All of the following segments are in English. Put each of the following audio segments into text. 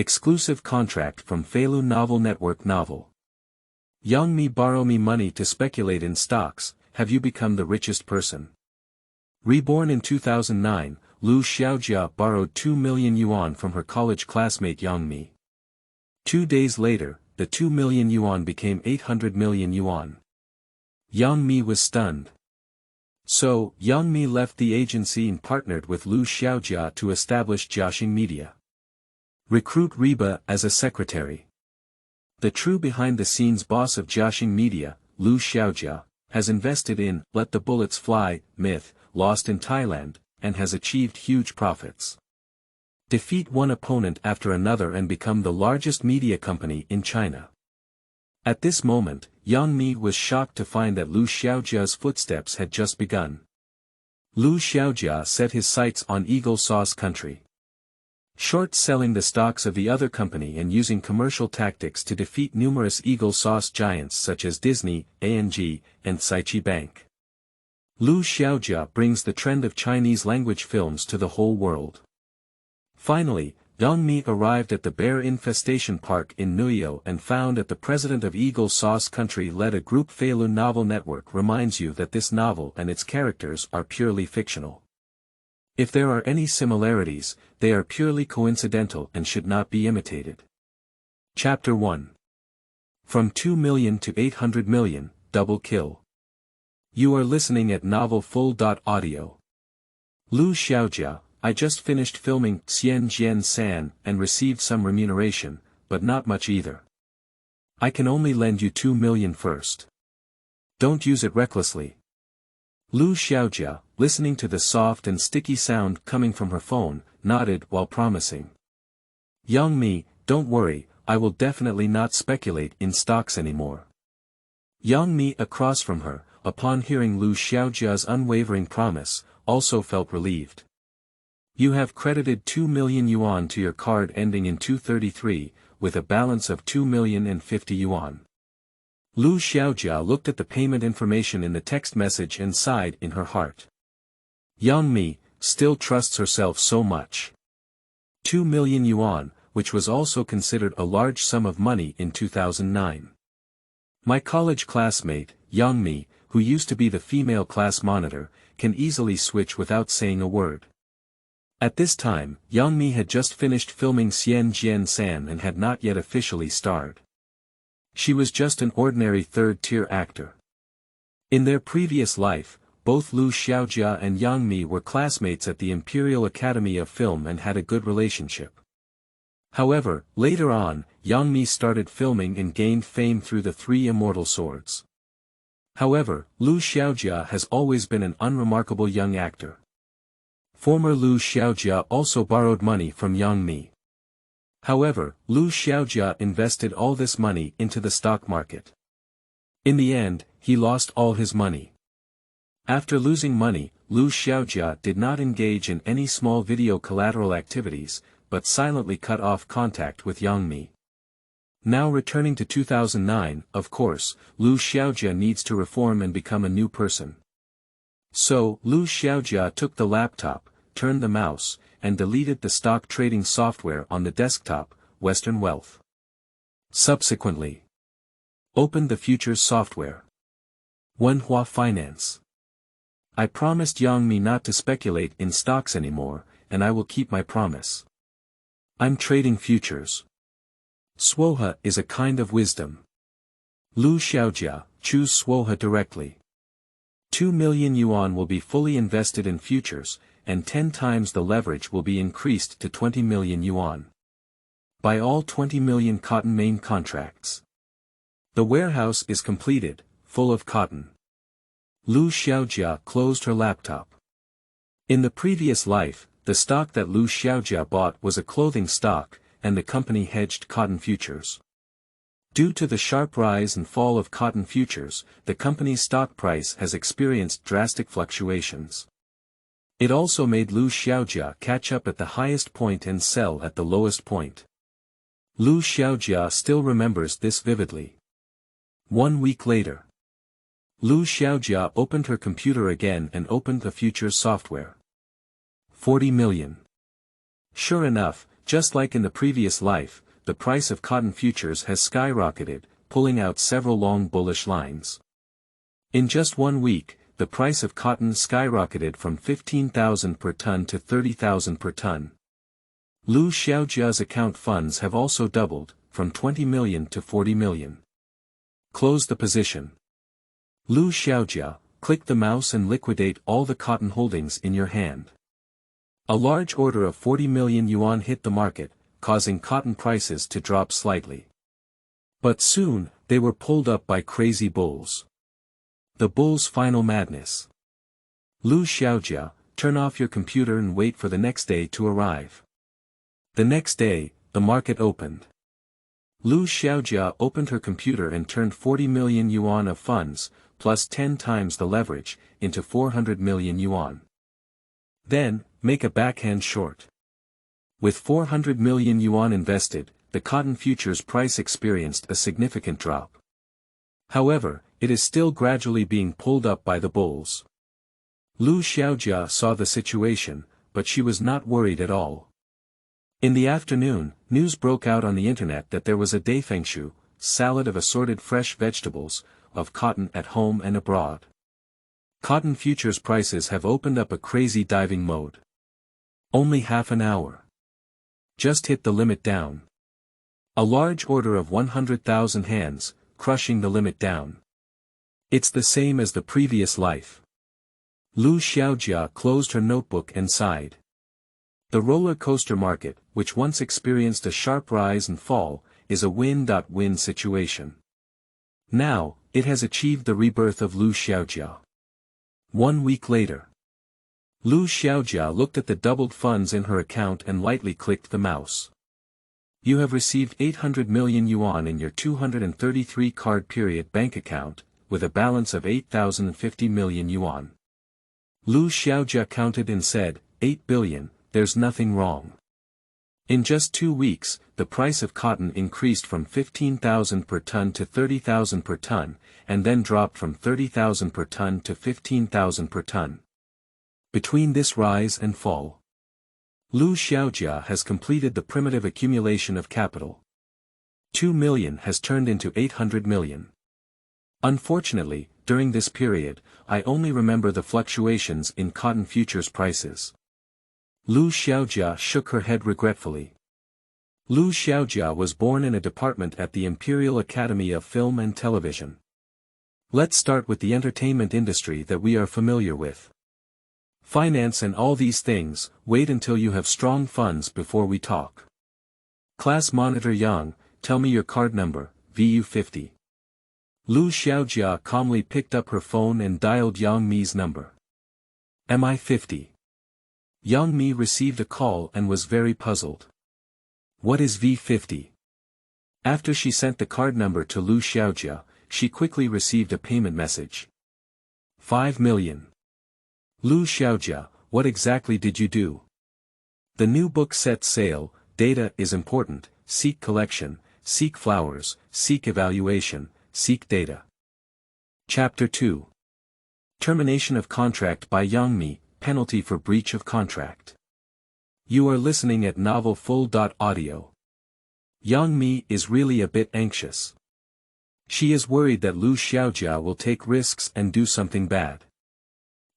Exclusive contract from Feilu Novel Network Novel. Young me borrow me money to speculate in stocks, have you become the richest person? Reborn in 2009, Lu Xiaojia borrowed 2 million yuan from her college classmate Yang Mi. 2 days later, the 2 million yuan became 800 million yuan. Yang Mi was stunned. So, Yang Mi left the agency and partnered with Lu Xiaojia to establish Jiaxing Media.Recruit Reba as a secretary. The true behind-the-scenes boss of Jiaxing Media, Lu Xiaojia, has invested in Let the Bullets Fly myth, Lost in Thailand, and has achieved huge profits. Defeat one opponent after another and become the largest media company in China. At this moment, Yang Mi was shocked to find that Lu Xiaojia's footsteps had just begun. Lu Xiaojia set his sights on Eagle Sauce Country.Short, selling the stocks of the other company and using commercial tactics to defeat numerous Eagle Sauce giants such as Disney, ANG, and Caiqi Bank.Lu Xiaojia brings the trend of Chinese-language films to the whole world. Finally, Yang Mi arrived at the bear infestation park in Newyo and found that the president of Eagle Sauce Country led a groupFeilu Novel Network reminds you that this novel and its characters are purely fictional. If there are any similarities, they are purely coincidental and should not be imitated. Chapter 1. From 2 million to 800 million, double kill. You are listening at Novel Full.Audio. Lu Xiaojia, I just finished filming Xian and received some remuneration, but not much either. I can only lend you 2 million first. Don't use it recklessly. Lu Xiaojia, listening to the soft and sticky sound coming from her phone, nodded while promising. Yang Mi, don't worry, I will definitely not speculate in stocks anymore. Yang Mi across from her, upon hearing Lu Xiaojia's unwavering promise, also felt relieved. You have credited 2 million yuan to your card ending in 233, with a balance of 2,050,000 yuan. Lu Xiaojia looked at the payment information in the text message and sighed in her heart. Yang Mi still trusts herself so much. 2 million yuan, which was also considered a large sum of money in 2009. My college classmate, Yang Mi, who used to be the female class monitor, can easily switch without saying a word. At this time, Yang Mi had just finished filming Xian and had not yet officially starred. She was just an ordinary third-tier actor. In their previous life, both Lu Xiaojia and Yang Mi were classmates at the Imperial Academy of Film and had a good relationship. However, later on, Yang Mi started filming and gained fame through the 3 Immortal Swords. However, Lu Xiaojia has always been an unremarkable young actor. Former Lu Xiaojia also borrowed money from Yang Mi. However, Lu Xiaojia invested all this money into the stock market. In the end, he lost all his money. After losing money, Lu Xiaojia did not engage in any small video collateral activities, but silently cut off contact with Yang Mi. Now returning to 2009, of course, Lu Xiaojia needs to reform and become a new person. So, Lu Xiaojia took the laptop, turned the mouse, and deleted the stock trading software on the desktop, Western Wealth. Subsequently, opened the futures software. Wenhua Finance. I promised Yang Mi not to speculate in stocks anymore, and I will keep my promise. I'm trading futures. Swoha is a kind of wisdom. Lu Xiaojia, choose Swoha directly. 2 million yuan will be fully invested in futures, and 10 times the leverage will be increased to 20 million yuan. Buy all 20 million cotton main contracts. The warehouse is completed, full of cotton. Lu Xiaojia closed her laptop. In the previous life, the stock that Lu Xiaojia bought was a clothing stock, and the company hedged cotton futures. Due to the sharp rise and fall of cotton futures, the company's stock price has experienced drastic fluctuations. It also made Lu Xiaojia catch up at the highest point and sell at the lowest point. Lu Xiaojia still remembers this vividly. 1 week later, Lu Xiaojia opened her computer again and opened the futures software. 40 million. Sure enough, Just like in the previous life, the price of cotton futures has skyrocketed, pulling out several long bullish lines. In just 1 week, the price of cotton skyrocketed from 15,000 per ton to 30,000 per ton. Lu Xiaojia's account funds have also doubled, from 20 million to 40 million. Close the position. Lu Xiaojia, click the mouse and liquidate all the cotton holdings in your hand. A large order of 40 million yuan hit the market, causing cotton prices to drop slightly. But soon, they were pulled up by crazy bulls. The bull's final madness. Lu Xiaojia, turn off your computer and wait for the next day to arrive. The next day, the market opened. Lu Xiaojia opened her computer and turned 40 million yuan of funds, plus 10 times the leverage, into 400 million yuan. Then, make a backhand short. With 400 million yuan invested, the cotton futures price experienced a significant drop. However, it is still gradually being pulled up by the bulls. Lu Xiaojia saw the situation, but she was not worried at all. In the afternoon, news broke out on the internet that there was a daifengshu, salad of assorted fresh vegetables, of cotton at home and abroad. Cotton futures prices have opened up a crazy diving mode. Only half an hour. Just hit the limit down. A large order of 100,000 hands, crushing the limit down. It's the same as the previous life. Lu Xiaojia closed her notebook and sighed. The roller coaster market, which once experienced a sharp rise and fall, is a win-win situation. Now, it has achieved the rebirth of Lu Xiaojia. 1 week later. Lu Xiaojia looked at the doubled funds in her account and lightly clicked the mouse. You have received 800 million yuan in your 233 card period bank account, with a balance of 8,050 million yuan. Lu Xiaojia counted and said, 8 billion, there's nothing wrong. In just 2 weeks, the price of cotton increased from 15,000 per ton to 30,000 per ton, and then dropped from 30,000 per ton to 15,000 per ton. Between this rise and fall, Lu Xiaojia has completed the primitive accumulation of capital. 2 million has turned into 800 million. Unfortunately, during this period, I only remember the fluctuations in cotton futures prices. Lu Xiaojia shook her head regretfully. Lu Xiaojia was born in a department at the Imperial Academy of Film and Television. Let's start with the entertainment industry that we are familiar with. Finance and all these things, wait until you have strong funds before we talk. Class monitor Yang, tell me your card number, VU50. Lu Xiaojia calmly picked up her phone and dialed Yang Mi's number. MI50. Yang Mi received a call and was very puzzled. What is V50? After she sent the card number to Lu Xiaojia, she quickly received a payment message. 5 million. Lu Xiaojia, what exactly did you do? The new book set sale, data is important, seek collection, seek flowers, seek evaluation, seek data. Chapter 2. Termination of contract by Yang Mi, penalty for breach of contract. You are listening at novelfull.audio. Yang Mi is really a bit anxious. She is worried that Lu Xiaojia will take risks and do something bad.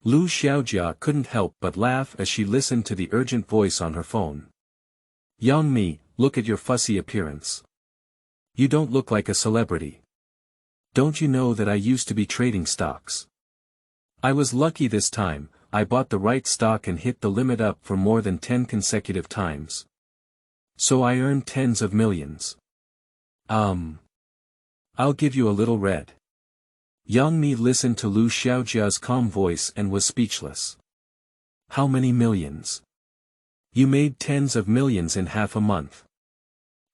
Lu Xiaojia couldn't help but laugh as she listened to the urgent voice on her phone. Yang Mi, look at your fussy appearance. You don't look like a celebrity. Don't you know that I used to be trading stocks? I was lucky this time, I bought the right stock and hit the limit up for more than 10 consecutive times. So I earned tens of millions. I'll give you a little red. Yang Mi listened to Lu Xiaojia's calm voice and was speechless. How many millions? You made tens of millions in half a month.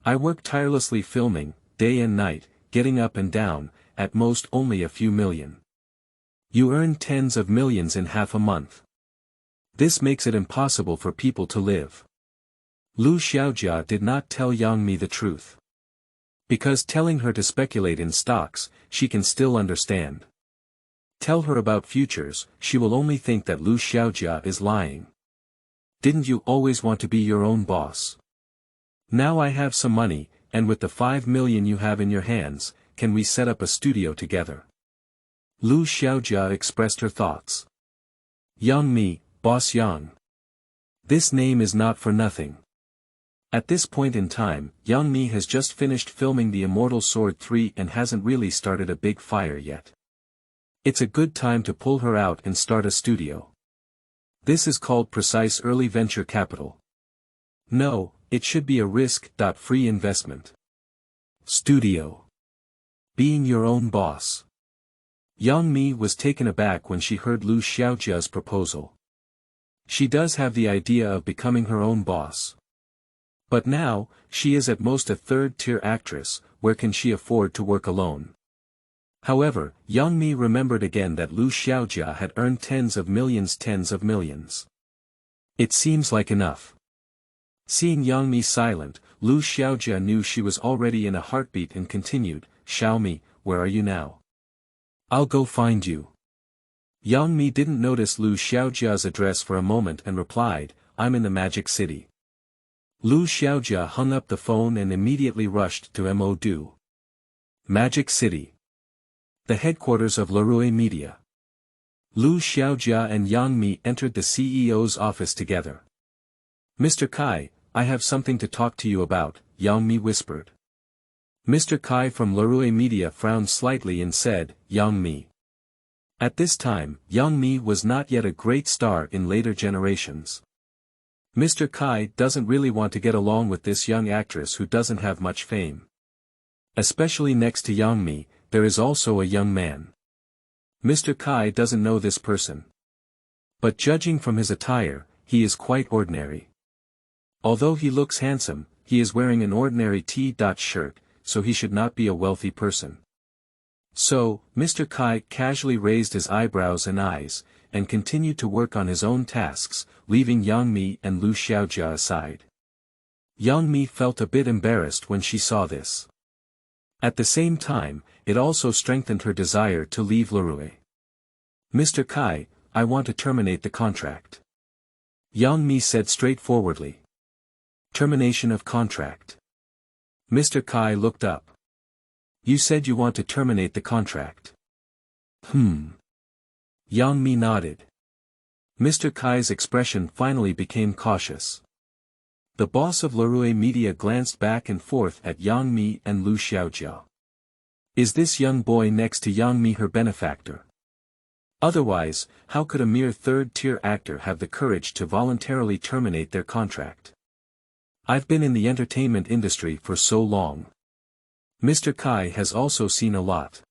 I worked tirelessly filming, day and night, getting up and down, at most only a few million. You earned tens of millions in half a month. This makes it impossible for people to live. Lu Xiaojia did not tell Yang Mi the truth. Because telling her to speculate in stocks, she can still understand. Tell her about futures, she will only think that Lu Xiaojia is lying. Didn't you always want to be your own boss? Now I have some money, and with the 5 million you have in your hands, can we set up a studio together? Lu Xiaojia expressed her thoughts. Yang Mi, Boss Yang. This name is not for nothing. At this point in time, Yang Mi has just finished filming The Immortal Sword 3 and hasn't really started a big fire yet. It's a good time to pull her out and start a studio. This is called precise early venture capital. No, it should be a risk-free investment. Studio. Being your own boss. Yang Mi was taken aback when she heard Lu Xiaojia's proposal. She does have the idea of becoming her own boss. But now, she is at most a third-tier actress, where can she afford to work alone? However, Yang Mi remembered again that Lu Xiaojia had earned tens of millions. It seems like enough. Seeing Yang Mi silent, Lu Xiaojia knew she was already in a heartbeat and continued, Xiaomi, where are you now? I'll go find you. Yang Mi didn't notice Lu Xiaojia's address for a moment and replied, I'm in the Magic City. Lu Xiaojia hung up the phone and immediately rushed to Mo.Do. Magic City. The headquarters of Leroy Media. Lu Xiaojia and Yang Mi entered the CEO's office together. Mr. Kai, I have something to talk to you about, Yang Mi whispered. Mr. Kai from Leroy Media frowned slightly and said, Yang Mi. At this time, Yang Mi was not yet a great star in later generations. Mr. Kai doesn't really want to get along with this young actress who doesn't have much fame. Especially next to Yang Mi, there is also a young man. Mr. Kai doesn't know this person. But judging from his attire, he is quite ordinary. Although he looks handsome, he is wearing an ordinary T-shirt, so he should not be a wealthy person. So, Mr. Kai casually raised his eyebrows and eyes, and continued to work on his own tasks, leaving Yang Mi and Lu Xiaojia aside. Yang Mi felt a bit embarrassed when she saw this. At the same time, it also strengthened her desire to leave Leroy. Mr. Kai, I want to terminate the contract. Yang Mi said straightforwardly. Termination of contract. Mr. Kai looked up. You said you want to terminate the contract. Yang Mi nodded. Mr. Kai's expression finally became cautious. The boss of Leroy Media glanced back and forth at Yang Mi and Lu Xiaojia. Is this young boy next to Yang Mi her benefactor? Otherwise, how could a mere third-tier actor have the courage to voluntarily terminate their contract? I've been in the entertainment industry for so long. Mr. Kai has also seen a lot.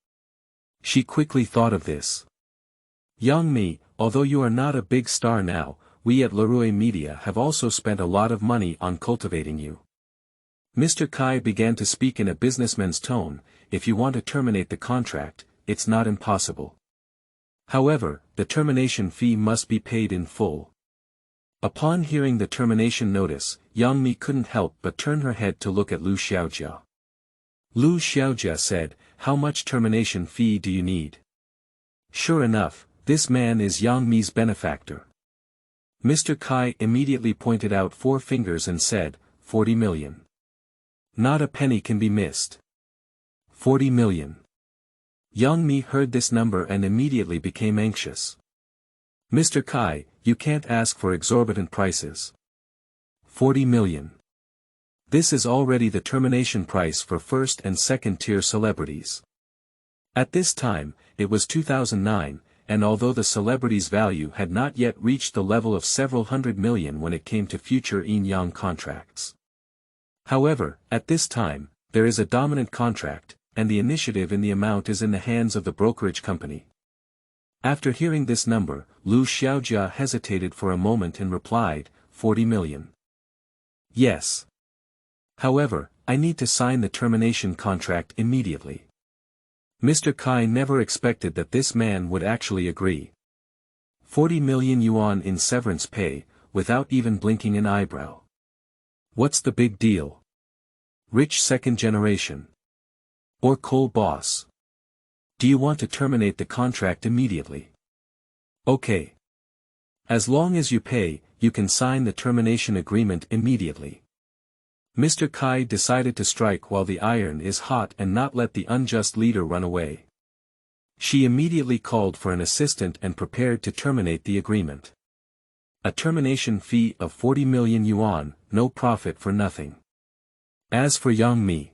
She quickly thought of this. Yang Mi, although you are not a big star now, we at Leroy Media have also spent a lot of money on cultivating you. Mr. Kai began to speak in a businessman's tone, if you want to terminate the contract, it's not impossible. However, the termination fee must be paid in full. Upon hearing the termination notice, Yang Mi couldn't help but turn her head to look at Lu Xiaojia. Lu Xiaojia said, how much termination fee do you need? Sure enough, this man is Yang Mi's benefactor. Mr. Kai immediately pointed out 4 fingers and said, 40 million. Not a penny can be missed. 40 million. Yang Mi heard this number and immediately became anxious. Mr. Kai, you can't ask for exorbitant prices. 40 million. This is already the termination price for first and second tier celebrities. At this time, it was 2009, and although the celebrity's value had not yet reached the level of several hundred million when it came to future yin-yang contracts. However, at this time, there is a dominant contract, and the initiative in the amount is in the hands of the brokerage company. After hearing this number, Lu Xiaojia hesitated for a moment and replied, 40 million. Yes. However, I need to sign the termination contract immediately. Mr. Kai never expected that this man would actually agree. 40 million yuan in severance pay, without even blinking an eyebrow. What's the big deal? Rich second generation. Or coal boss. Do you want to terminate the contract immediately? Okay. As long as you pay, you can sign the termination agreement immediately. Mr. Kai decided to strike while the iron is hot and not let the unjust leader run away. She immediately called for an assistant and prepared to terminate the agreement. A termination fee of 40 million yuan, no profit for nothing. As for Yang Mi,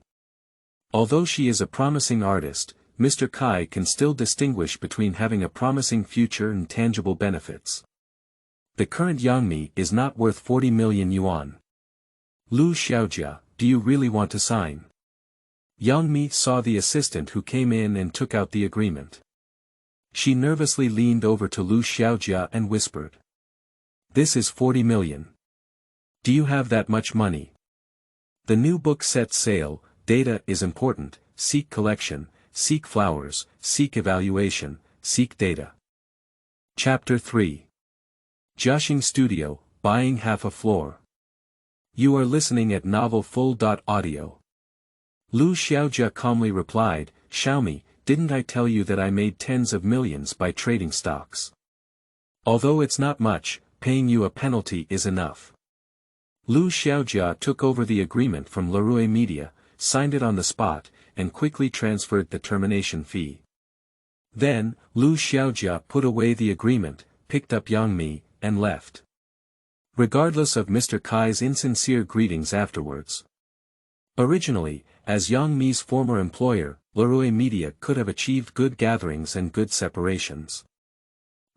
although she is a promising artist, Mr. Kai can still distinguish between having a promising future and tangible benefits. The current Yang Mi is not worth 40 million yuan. Lu Xiaojia, do you really want to sign? Yang Mi saw the assistant who came in and took out the agreement. She nervously leaned over to Lu Xiaojia and whispered. This is 40 million. Do you have that much money? The new book sets sail. Data is important, seek collection, seek flowers, seek evaluation, seek data. Chapter 3. Jiaxing Studio, buying half a floor. You are listening at novelfull.audio. Lu Xiaojia calmly replied, Xiaomi, didn't I tell you that I made tens of millions by trading stocks? Although it's not much, paying you a penalty is enough. Lu Xiaojia took over the agreement from Leroy Media, signed it on the spot, and quickly transferred the termination fee. Then, Lu Xiaojia put away the agreement, picked up Yang Mi, and left. Regardless of Mr. Kai's insincere greetings afterwards. Originally, as Yang Mi's former employer, Leroy Media could have achieved good gatherings and good separations.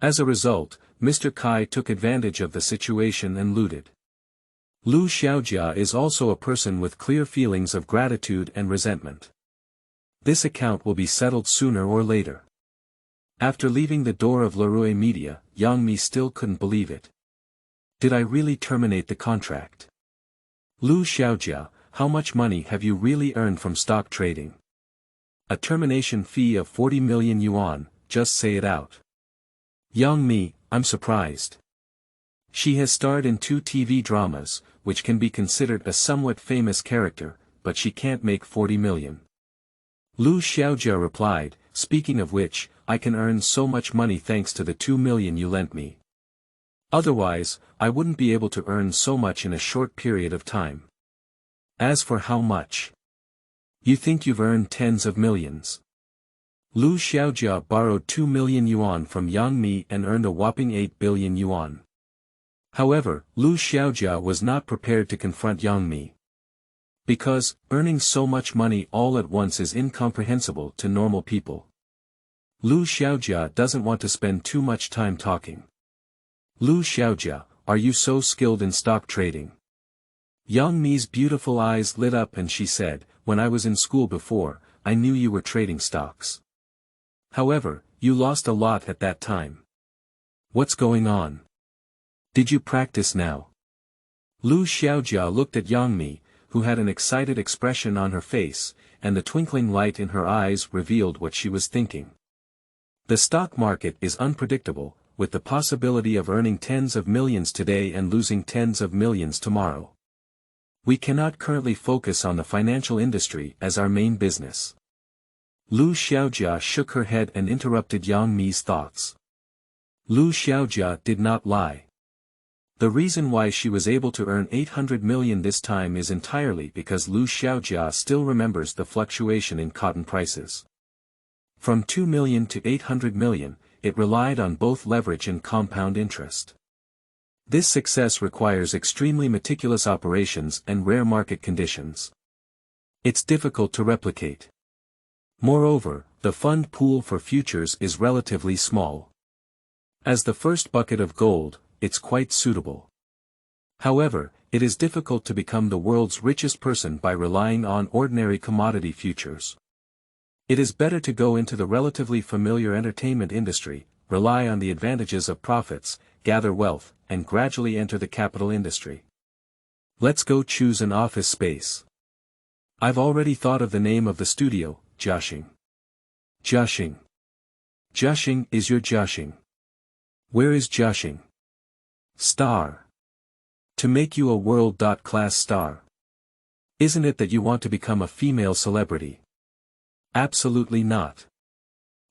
As a result, Mr. Kai took advantage of the situation and looted. Lu Xiaojia is also a person with clear feelings of gratitude and resentment. This account will be settled sooner or later. After leaving the door of Leroy Media, Yang Mi still couldn't believe it. Did I really terminate the contract? Lu Xiaojia, how much money have you really earned from stock trading? A termination fee of 40 million yuan, just say it out. Yang Mi, I'm surprised. She has starred in 2 TV dramas, which can be considered a somewhat famous character, but she can't make 40 million. Lu Xiaojia replied, speaking of which, I can earn so much money thanks to the 2 million you lent me. Otherwise, I wouldn't be able to earn so much in a short period of time. As for how much? You think you've earned tens of millions. Lu Xiaojia borrowed 2 million yuan from Yang Mi and earned a whopping 8 billion yuan. However, Lu Xiaojia was not prepared to confront Yang Mi. Because, earning so much money all at once is incomprehensible to normal people. Lu Xiaojia doesn't want to spend too much time talking. Lu Xiaojia, are you so skilled in stock trading? Yang Mi's beautiful eyes lit up and she said, when I was in school before, I knew you were trading stocks. However, you lost a lot at that time. What's going on? Did you practice now? Lu Xiaojia looked at Yang Mi, who had an excited expression on her face, and the twinkling light in her eyes revealed what she was thinking. The stock market is unpredictable, with the possibility of earning tens of millions today and losing tens of millions tomorrow. We cannot currently focus on the financial industry as our main business. Lu Xiaojia shook her head and interrupted Yang Mi's thoughts. Lu Xiaojia did not lie. The reason why she was able to earn 800 million this time is entirely because Lu Xiaojia still remembers the fluctuation in cotton prices. From 2 million to 800 million, it relied on both leverage and compound interest. This success requires extremely meticulous operations and rare market conditions. It's difficult to replicate. Moreover, the fund pool for futures is relatively small. As the first bucket of gold, it's quite suitable. However, it is difficult to become the world's richest person by relying on ordinary commodity futures. It is better to go into the relatively familiar entertainment industry, rely on the advantages of profits, gather wealth, and gradually enter the capital industry. Let's go choose an office space. I've already thought of the name of the studio, Jiaxing. Jiaxing. Jiaxing is your Jiaxing. Where is Jiaxing? Star. To make you a world-class star. Isn't it that you want to become a female celebrity? Absolutely not.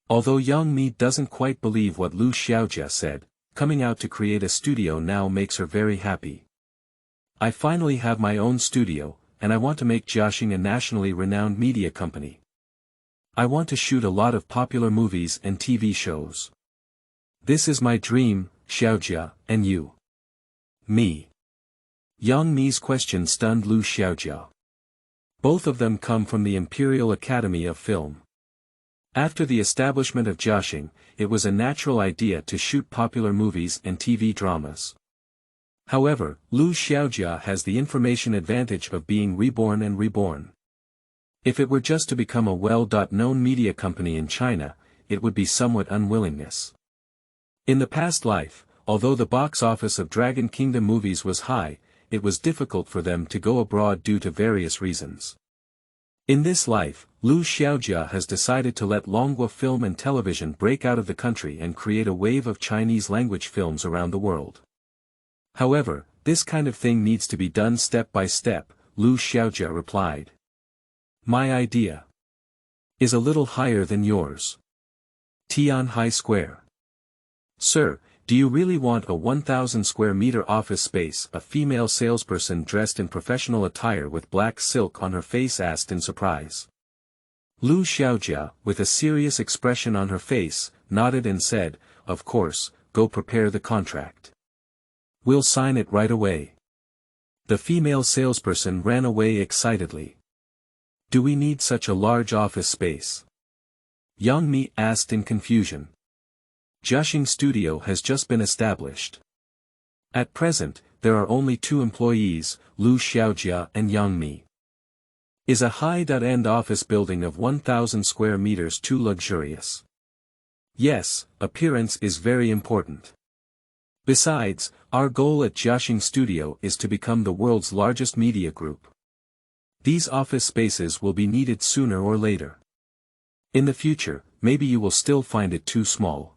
Although Yang Mi doesn't quite believe what Lu Xiaojia said, coming out to create a studio now makes her very happy. I finally have my own studio, and I want to make Jiaxing a nationally renowned media company. I want to shoot a lot of popular movies and TV shows. This is my dream, Xiaojia, and you? Me. Yang Mi's question stunned Lu Xiaojia. Both of them come from the Imperial Academy of Film. After the establishment of Jiaxing, it was a natural idea to shoot popular movies and TV dramas. However, Lu Xiaojia has the information advantage of being reborn and reborn. If it were just to become a well-known media company in China, it would be somewhat unwillingness. In the past life, although the box office of Dragon Kingdom movies was high, it was difficult for them to go abroad due to various reasons. In this life, Lu Xiaojia has decided to let Longhua film and television break out of the country and create a wave of Chinese-language films around the world. However, this kind of thing needs to be done step by step, Lu Xiaojia replied. My idea is a little higher than yours. Tianhai Square. Sir, do you really want a 1,000 square meter office space? A female salesperson dressed in professional attire with black silk on her face asked in surprise. Lu Xiaojia, with a serious expression on her face, nodded and said, of course, go prepare the contract. We'll sign it right away. The female salesperson ran away excitedly. Do we need such a large office space? Yang Mi asked in confusion. Jiaxing Studio has just been established. At present, there are only 2 employees, Lu Xiaojia and Yang Mi. Is a high-end office building of 1,000 square meters too luxurious? Yes, appearance is very important. Besides, our goal at Jiaxing Studio is to become the world's largest media group. These office spaces will be needed sooner or later. In the future, maybe you will still find it too small.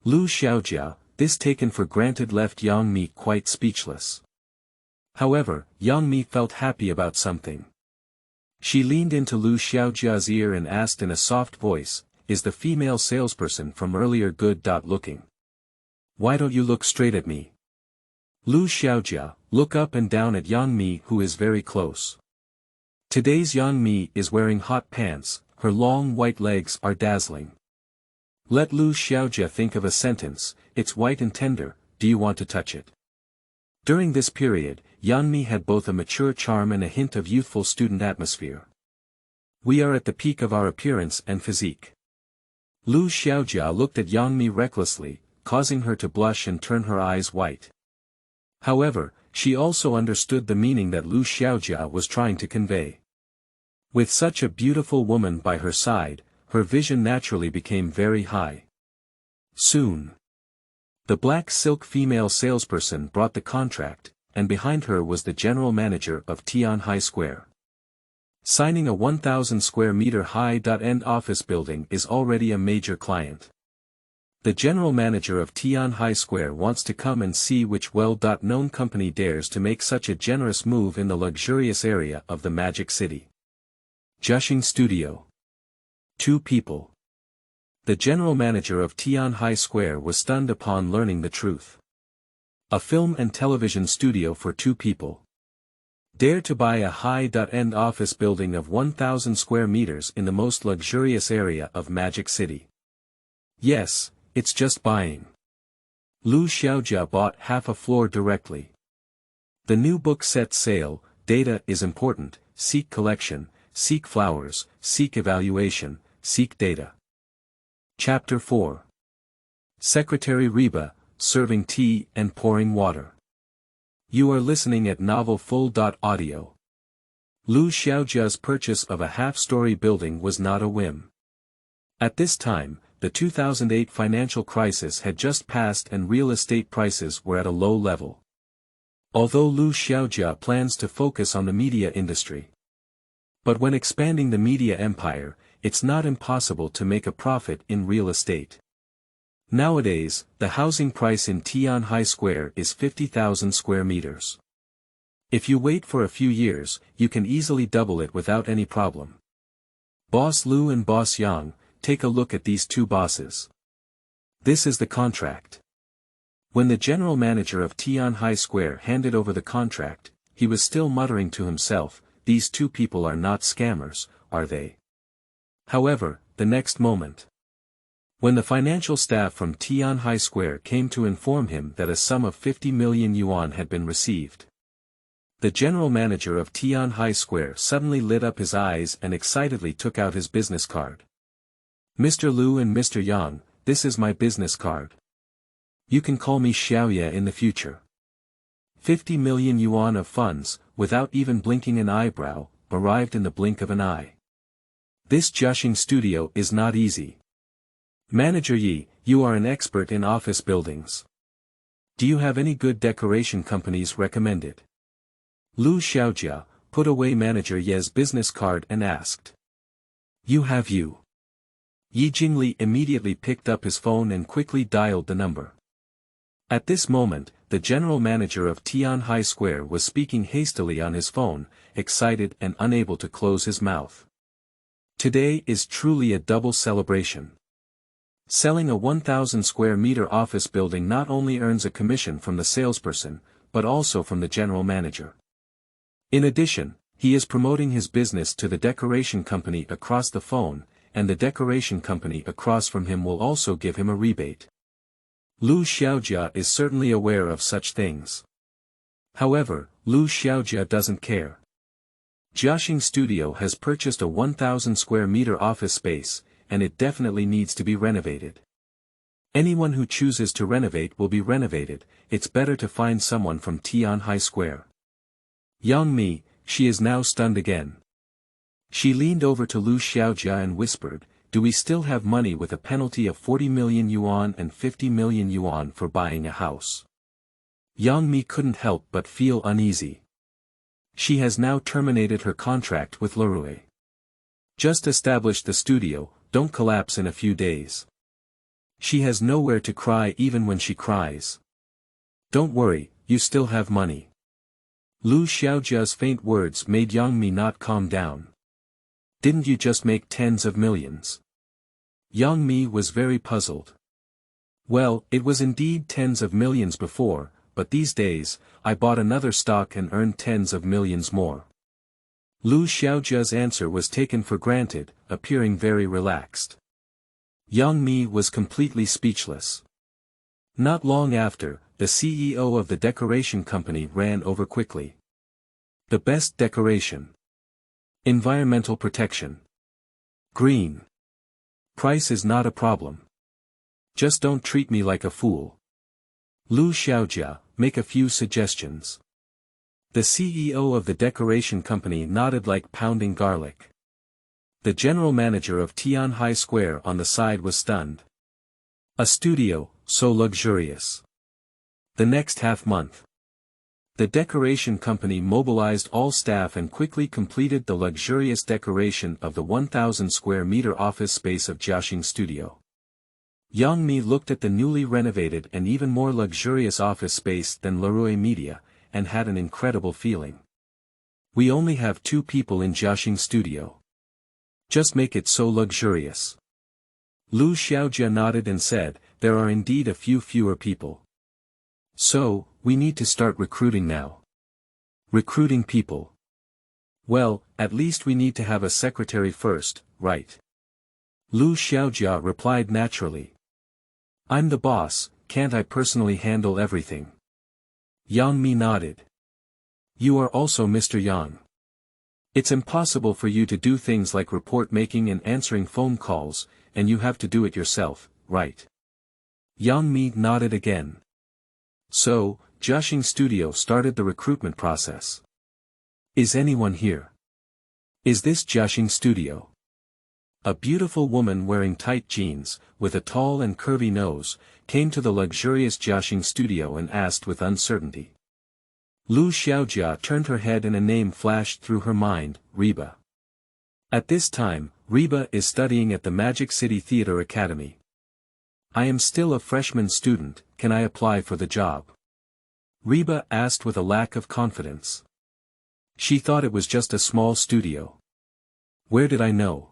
Lu Xiaojia, this taken for granted, left Yang Mi quite speechless. However, Yang Mi felt happy about something. She leaned into Lu Xiaojia's ear and asked in a soft voice, is the female salesperson from earlier good-looking? Why don't you look straight at me? Lu Xiaojia, look up and down at Yang Mi, who is very close. Today's Yang Mi is wearing hot pants, her long white legs are dazzling. Let Lu Xiaojia think of a sentence, it's white and tender, do you want to touch it? During this period, Yang Mi had both a mature charm and a hint of youthful student atmosphere. We are at the peak of our appearance and physique. Lu Xiaojia looked at Yang Mi recklessly, causing her to blush and turn her eyes white. However, she also understood the meaning that Lu Xiaojia was trying to convey. With such a beautiful woman by her side, her vision naturally became very high. Soon, the black silk female salesperson brought the contract, and behind her was the general manager of Tianhai Square. Signing a 1,000 square meter high-end office building is already a major client. The general manager of Tianhai Square wants to come and see which well-known company dares to make such a generous move in the luxurious area of the Magic City. Jiaxing Studio. 2 people. The general manager of Tianhai Square was stunned upon learning the truth. A film and television studio for 2 people. Dare to buy a high-end office building of 1,000 square meters in the most luxurious area of Magic City. Yes, it's just buying. Lu Xiaojia bought half a floor directly. The new book set sale, data is important, seek collection, seek flowers, seek evaluation, seek data. Chapter 4. Secretary Reba, serving tea and pouring water. You are listening at Novel Full.Audio. Lu Xiaojia's purchase of a half-story building was not a whim. At this time, the 2008 financial crisis had just passed and real estate prices were at a low level. Although Lu Xiaojia plans to focus on the media industry. But when expanding the media empire, it's not impossible to make a profit in real estate. Nowadays, the housing price in Tianhai Square is 50,000 square meters. If you wait for a few years, you can easily double it without any problem. Boss Lu and Boss Yang, take a look at these 2 bosses. This is the contract. When the general manager of Tianhai Square handed over the contract, he was still muttering to himself, these two people are not scammers, are they? However, the next moment, when the financial staff from Tianhai Square came to inform him that a sum of 50 million yuan had been received, the general manager of Tianhai Square suddenly lit up his eyes and excitedly took out his business card. Mr. Lu and Mr. Yang, this is my business card. You can call me Xiaojia in the future. 50 million yuan of funds, without even blinking an eyebrow, arrived in the blink of an eye. This Jiaxing Studio is not easy. Manager Yi, you are an expert in office buildings. Do you have any good decoration companies recommended? Lu Xiaojia put away Manager Ye's business card and asked. You have you. Yi Jingli immediately picked up his phone and quickly dialed the number. At this moment, the general manager of Tianhai Square was speaking hastily on his phone, excited and unable to close his mouth. Today is truly a double celebration. Selling a 1,000 square meter office building not only earns a commission from the salesperson, but also from the general manager. In addition, he is promoting his business to the decoration company across the phone, and the decoration company across from him will also give him a rebate. Lu Xiaojia is certainly aware of such things. However, Lu Xiaojia doesn't care. Jiaxing Studio has purchased a 1,000 square meter office space, and it definitely needs to be renovated. Anyone who chooses to renovate will be renovated, it's better to find someone from Tianhai Square. Yang Mi, she is now stunned again. She leaned over to Lu Xiaojia and whispered, do we still have money with a penalty of 40 million yuan and 50 million yuan for buying a house? Yang Mi couldn't help but feel uneasy. She has now terminated her contract with Leroy. Just established the studio, don't collapse in a few days. She has nowhere to cry even when she cries. Don't worry, you still have money. Lu Xiaojia's faint words made Yang Mi not calm down. Didn't you just make tens of millions? Yang Mi was very puzzled. Well, it was indeed tens of millions before, but these days, I bought another stock and earned tens of millions more. Lu Xiaojia's answer was taken for granted, appearing very relaxed. Yang Mi was completely speechless. Not long after, the CEO of the decoration company ran over quickly. The best decoration. Environmental protection. Green. Price is not a problem. Just don't treat me like a fool. Lu Xiaojia, make a few suggestions. The CEO of the decoration company nodded like pounding garlic. The general manager of Tianhai Square on the side was stunned. A studio, so luxurious. The next half-month. The decoration company mobilized all staff and quickly completed the luxurious decoration of the 1,000 square meter office space of Jiaxing Studio. Yang Mi looked at the newly renovated and even more luxurious office space than Leroy Media, and had an incredible feeling. We only have 2 people in Jiaxing Studio. Just make it so luxurious. Lu Xiaojia nodded and said, there are indeed a few fewer people. So, we need to start recruiting now. Recruiting people. Well, at least we need to have a secretary first, right? Lu Xiaojia replied naturally. I'm the boss, can't I personally handle everything? Yang Mi nodded. You are also Mr. Yang. It's impossible for you to do things like report making and answering phone calls, and you have to do it yourself, right? Yang Mi nodded again. So, Jiaxing Studio started the recruitment process. Is anyone here? Is this Jiaxing Studio? A beautiful woman wearing tight jeans, with a tall and curvy nose, came to the luxurious Jiaxing Studio and asked with uncertainty. Lu Xiaojia turned her head and a name flashed through her mind, Reba. At this time, Reba is studying at the Magic City Theater Academy. I am still a freshman student, can I apply for the job? Reba asked with a lack of confidence. She thought it was just a small studio. Where did I know?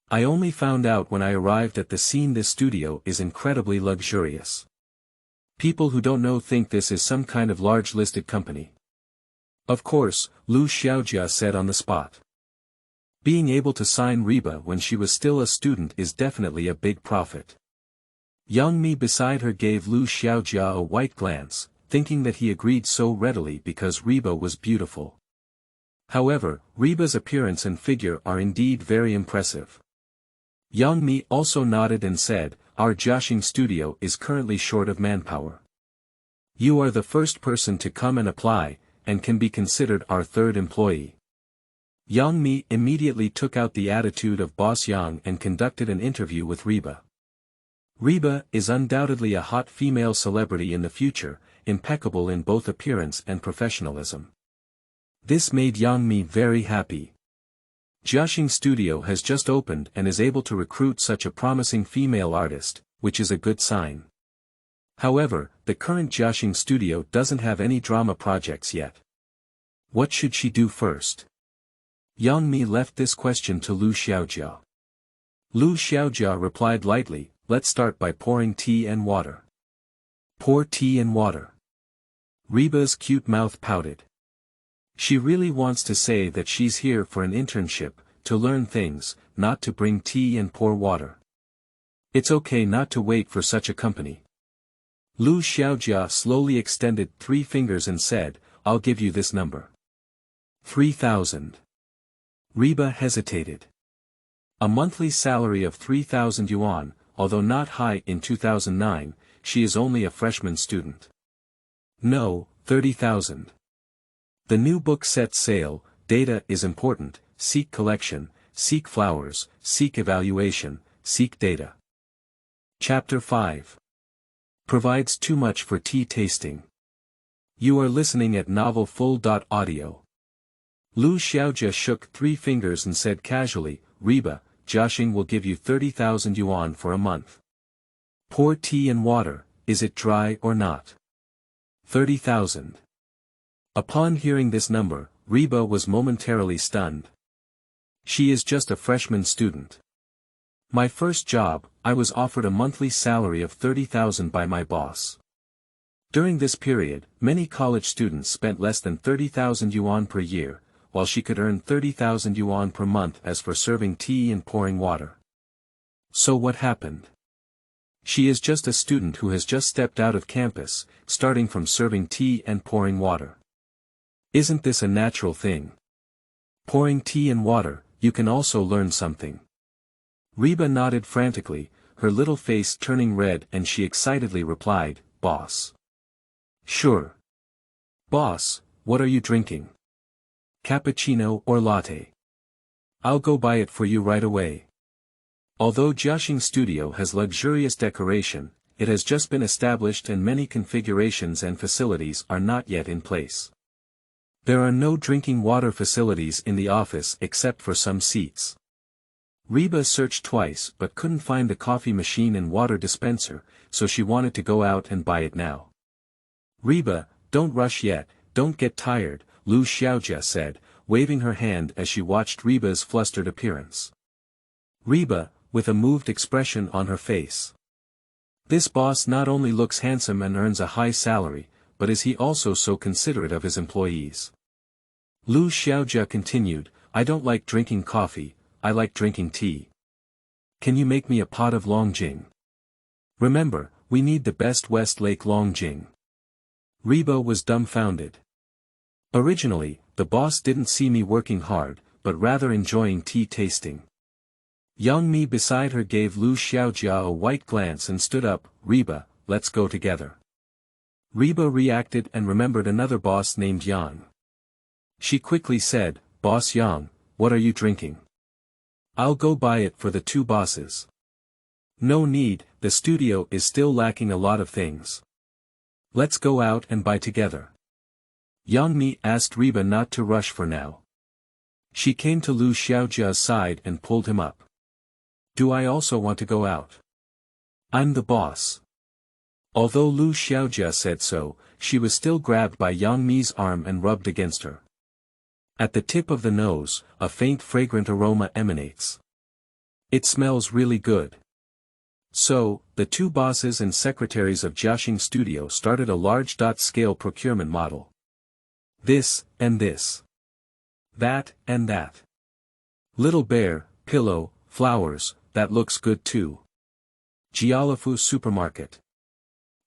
I only found out when I arrived at the scene. This studio is incredibly luxurious. People who don't know think this is some kind of large listed company. Of course, Lu Xiaojia said on the spot. Being able to sign Reba when she was still a student is definitely a big profit. Yang Mi beside her gave Lu Xiaojia a white glance, thinking that he agreed so readily because Reba was beautiful. However, Reba's appearance and figure are indeed very impressive. Yang Mi also nodded and said, "Our Jiaxing Studio is currently short of manpower. You are the first person to come and apply, and can be considered our third employee." Yang Mi immediately took out the attitude of Boss Yang and conducted an interview with Reba. Reba is undoubtedly a hot female celebrity in the future, impeccable in both appearance and professionalism. This made Yang Mi very happy. Jiaxing Studio has just opened and is able to recruit such a promising female artist, which is a good sign. However, the current Jiaxing Studio doesn't have any drama projects yet. What should she do first? Yang Mi left this question to Lu Xiaojia. Lu Xiaojia replied lightly, "Let's start by pouring tea and water." Pour tea and water. Reba's cute mouth pouted. She really wants to say that she's here for an internship, to learn things, not to bring tea and pour water. It's okay not to wait for such a company. Lu Xiaojia slowly extended 3 fingers and said, "I'll give you this number. 3,000. Reba hesitated. A monthly salary of 3,000 yuan, although not high in 2009, she is only a freshman student. No, 30,000. The new book set sale, data is important, seek collection, seek flowers, seek evaluation, seek data. Chapter 5. Provides too much for tea tasting. You are listening at Novel Full.audio. Lu Xiaojia shook 3 fingers and said casually, "Reba, Jiaxing will give you 30,000 yuan for a month. Pour tea and water, is it dry or not? 30,000. Upon hearing this number, Reba was momentarily stunned. She is just a freshman student. My first job, I was offered a monthly salary of 30,000 by my boss. During this period, many college students spent less than 30,000 yuan per year, while she could earn 30,000 yuan per month as for serving tea and pouring water. So what happened? She is just a student who has just stepped out of campus, starting from serving tea and pouring water. Isn't this a natural thing? Pouring tea and water, you can also learn something." Reba nodded frantically, her little face turning red, and she excitedly replied, "Boss." "Sure. Boss, what are you drinking? Cappuccino or latte? I'll go buy it for you right away." Although Jiaxing Studio has luxurious decoration, it has just been established and many configurations and facilities are not yet in place. There are no drinking water facilities in the office except for some seats. Reba searched twice but couldn't find a coffee machine and water dispenser, so she wanted to go out and buy it now. "Reba, don't rush yet, don't get tired," Lu Xiaojia said, waving her hand as she watched Reba's flustered appearance. Reba, with a moved expression on her face. This boss not only looks handsome and earns a high salary, but is he also so considerate of his employees? Lu Xiaojia continued, "I don't like drinking coffee, I like drinking tea. Can you make me a pot of Longjing? Remember, we need the best Westlake Longjing." Reba was dumbfounded. Originally, the boss didn't see me working hard, but rather enjoying tea tasting. Yang Mi beside her gave Lu Xiaojia a white glance and stood up, "Reba, let's go together." Reba reacted and remembered another boss named Yang. She quickly said, "Boss Yang, what are you drinking? I'll go buy it for the 2 bosses." "No need, the studio is still lacking a lot of things. Let's go out and buy together." Yang Mi asked Reba not to rush for now. She came to Lu Xiaojia's side and pulled him up. "Do I also want to go out? I'm the boss." Although Lu Xiaojia said so, she was still grabbed by Yang Mi's arm and rubbed against her. At the tip of the nose, a faint fragrant aroma emanates. It smells really good. So, the 2 bosses and secretaries of Jiaxing Studio started a large scale procurement model. This, and this. That, and that. Little bear, pillow, flowers, that looks good too. Jiaofu supermarket.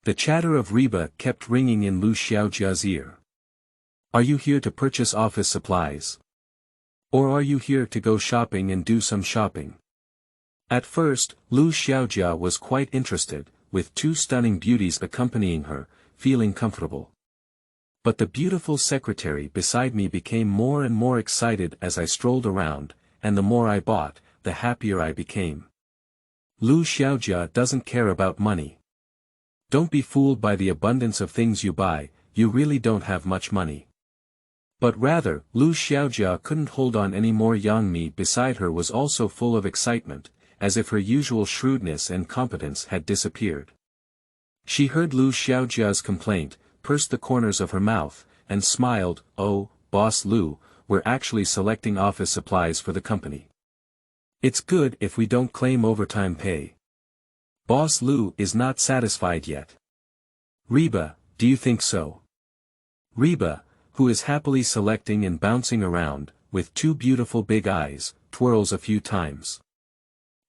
The chatter of Reba kept ringing in Lu Xiaojia's ear. Are you here to purchase office supplies? Or are you here to go shopping and do some shopping? At first, Lu Xiaojia was quite interested, with two stunning beauties accompanying her, feeling comfortable. But the beautiful secretary beside me became more and more excited as I strolled around, and the more I bought, the happier I became. Lu Xiaojia doesn't care about money. Don't be fooled by the abundance of things you buy, you really don't have much money. But rather, Lu Xiaojia couldn't hold on any more. Yang Mi beside her was also full of excitement, as if her usual shrewdness and competence had disappeared. She heard Lu Xiaojia's complaint, pursed the corners of her mouth, and smiled. Oh, Boss Lu, we're actually selecting office supplies for the company. It's good if we don't claim overtime pay. Boss Lu is not satisfied yet. Reba, do you think so? Reba, who is happily selecting and bouncing around, with two beautiful big eyes, twirls a few times.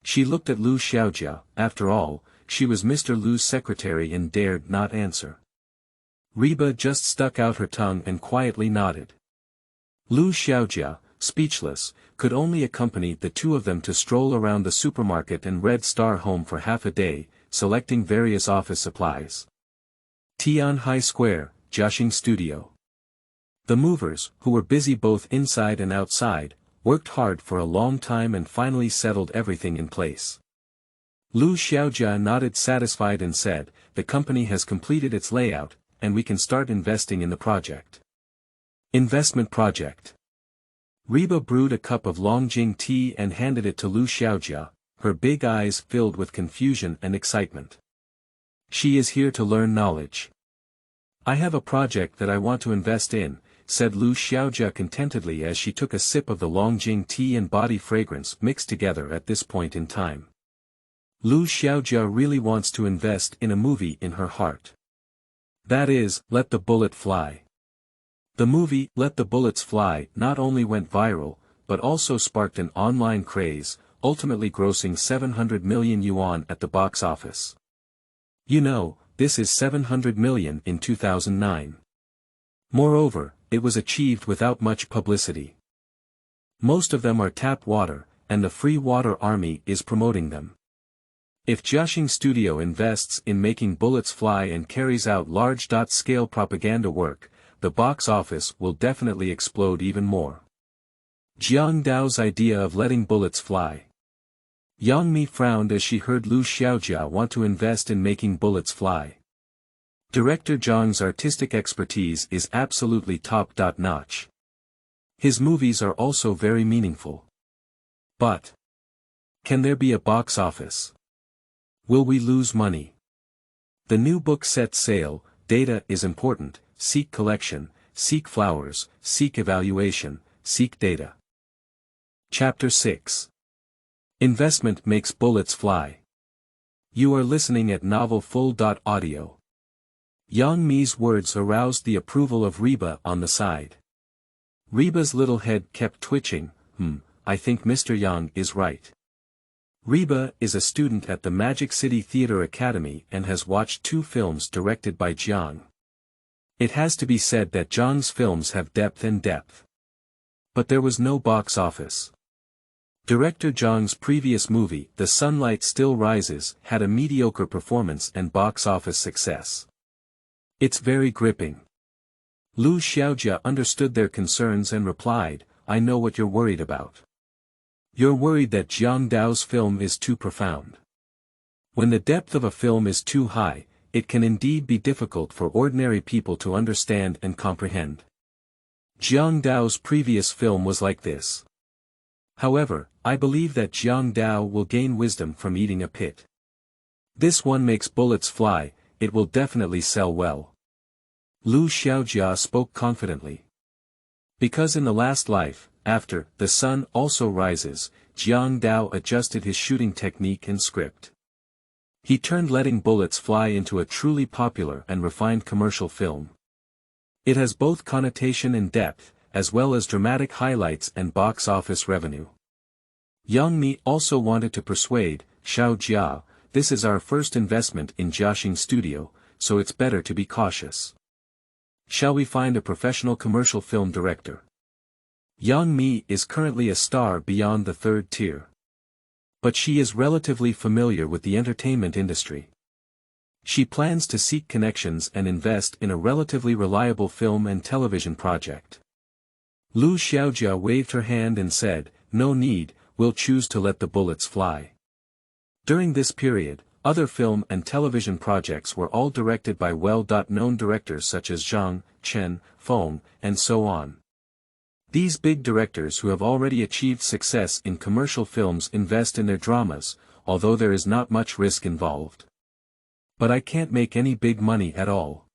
She looked at Lu Xiaojia. After all, she was Mr. Lu's secretary and dared not answer. Reba just stuck out her tongue and quietly nodded. Lu Xiaojia, speechless, could only accompany the two of them to stroll around the supermarket and Red Star home for half a day, selecting various office supplies. Tianhai Square, Jiaxing Studio. The movers, who were busy both inside and outside, worked hard for a long time and finally settled everything in place. Lu Xiaojia nodded satisfied and said, the company has completed its layout, and we can start investing in the project. Investment project. Reba brewed a cup of Longjing tea and handed it to Lu Xiaojia, her big eyes filled with confusion and excitement. She is here to learn knowledge. I have a project that I want to invest in, said Lu Xiaojia contentedly as she took a sip of the Longjing tea and body fragrance mixed together at this point in time. Lu Xiaojia really wants to invest in a movie in her heart. That is, Let the Bullet Fly. The movie, Let the Bullets Fly, not only went viral, but also sparked an online craze, ultimately grossing 700 million yuan at the box office. You know, this is 700 million in 2009. Moreover, it was achieved without much publicity. Most of them are tap water, and the Free Water Army is promoting them. If Jiaxing Studio invests in making bullets fly and carries out large-scale propaganda work, the box office will definitely explode even more. Jiang Dao's idea of letting bullets fly. Yang Mi frowned as she heard Lu Xiaojia want to invest in making bullets fly. Director Zhang's artistic expertise is absolutely top-notch. His movies are also very meaningful. But can there be a box office? Will we lose money? The new book set sail. Data is important. Seek collection, seek flowers, seek evaluation, seek data. Chapter 6. Investment makes bullets fly. You are listening at novelfull.audio. Yang Mi's words aroused the approval of Reba on the side. Reba's little head kept twitching. I think Mr. Yang is right. Reba is a student at the Magic City Theatre Academy and has watched 2 films directed by Jiang. It has to be said that Zhang's films have depth and depth. But there was no box office. Director Zhang's previous movie, The Sunlight Still Rises, had a mediocre performance and box office success. It's very gripping. Lu Xiaojia understood their concerns and replied, I know what you're worried about. You're worried that Jiang Dao's film is too profound. When the depth of a film is too high, it can indeed be difficult for ordinary people to understand and comprehend. Jiang Dao's previous film was like this. However, I believe that Jiang Dao will gain wisdom from eating a pit. This one makes bullets fly, it will definitely sell well. Lu Xiaojia spoke confidently. Because in the last life, after The Sun Also Rises, Jiang Dao adjusted his shooting technique and script. He turned letting bullets fly into a truly popular and refined commercial film. It has both connotation and depth, as well as dramatic highlights and box office revenue. Yang Mi also wanted to persuade Xiaojia, this is our first investment in Jiaxing Studio, so it's better to be cautious. Shall we find a professional commercial film director? Yang Mi is currently a star beyond the third tier. But she is relatively familiar with the entertainment industry. She plans to seek connections and invest in a relatively reliable film and television project. Lu Xiaojia waved her hand and said, no need, we'll choose to let the bullets fly. During this period, other film and television projects were all directed by well-known directors such as Zhang, Chen, Feng, and so on. These big directors who have already achieved success in commercial films invest in their dramas, although there is not much risk involved. But I can't make any big money at all.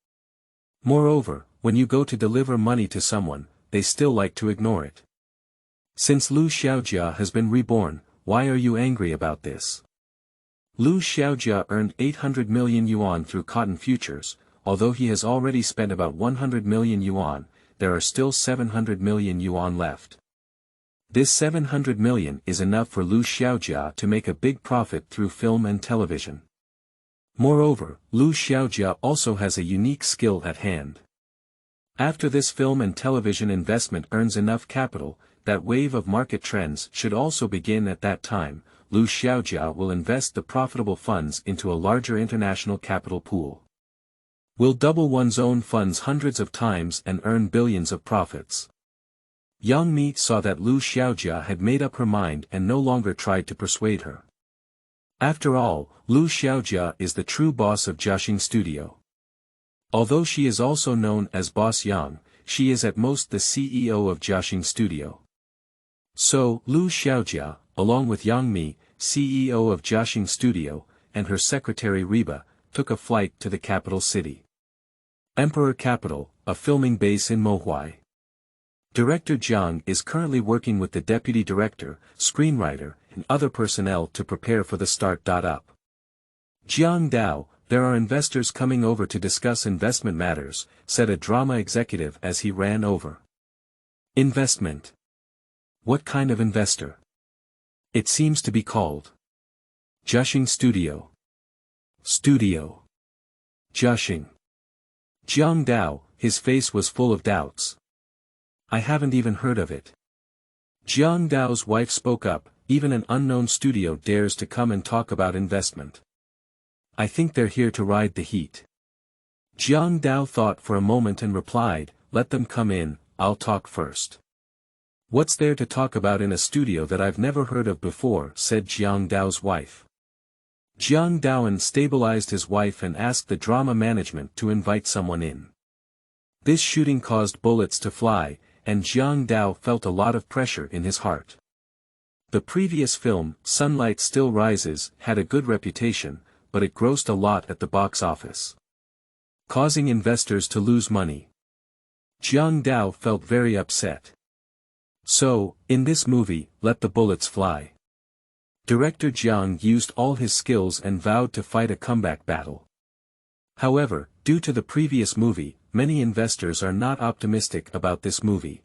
Moreover, when you go to deliver money to someone, they still like to ignore it. Since Lu Xiaojia has been reborn, why are you angry about this? Lu Xiaojia earned 800 million yuan through cotton futures, although he has already spent about 100 million yuan, there are still 700 million yuan left. This 700 million is enough for Lu Xiaojia to make a big profit through film and television. Moreover, Lu Xiaojia also has a unique skill at hand. After this film and television investment earns enough capital, that wave of market trends should also begin at that time. Lu Xiaojia will invest the profitable funds into a larger international capital pool. Will double one's own funds hundreds of times and earn billions of profits. Yang Mi saw that Lu Xiaojia had made up her mind and no longer tried to persuade her. After all, Lu Xiaojia is the true boss of Jiaxing Studio. Although she is also known as Boss Yang, she is at most the CEO of Jiaxing Studio. So, Lu Xiaojia, along with Yang Mi, CEO of Jiaxing Studio, and her secretary Reba, took a flight to the capital city. Emperor Capital, a filming base in Mohuai. Director Jiang is currently working with the deputy director, screenwriter, and other personnel to prepare for the start.Up. Jiang Dao, there are investors coming over to discuss investment matters, said a drama executive as he ran over. Investment. What kind of investor? It seems to be called Jiaxing Studio. Studio. Jiaxing. Jiang Dao, his face was full of doubts. I haven't even heard of it. Jiang Dao's wife spoke up, even an unknown studio dares to come and talk about investment. I think they're here to ride the heat. Jiang Dao thought for a moment and replied, let them come in, I'll talk first. What's there to talk about in a studio that I've never heard of before, said Jiang Dao's wife. Jiang Daoan stabilized his wife and asked the drama management to invite someone in. This shooting caused bullets to fly, and Jiang Dao felt a lot of pressure in his heart. The previous film, Sunlight Still Rises, had a good reputation, but it grossed a lot at the box office, causing investors to lose money. Jiang Dao felt very upset. So, in this movie, let the bullets fly. Director Jiang used all his skills and vowed to fight a comeback battle. However, due to the previous movie, many investors are not optimistic about this movie.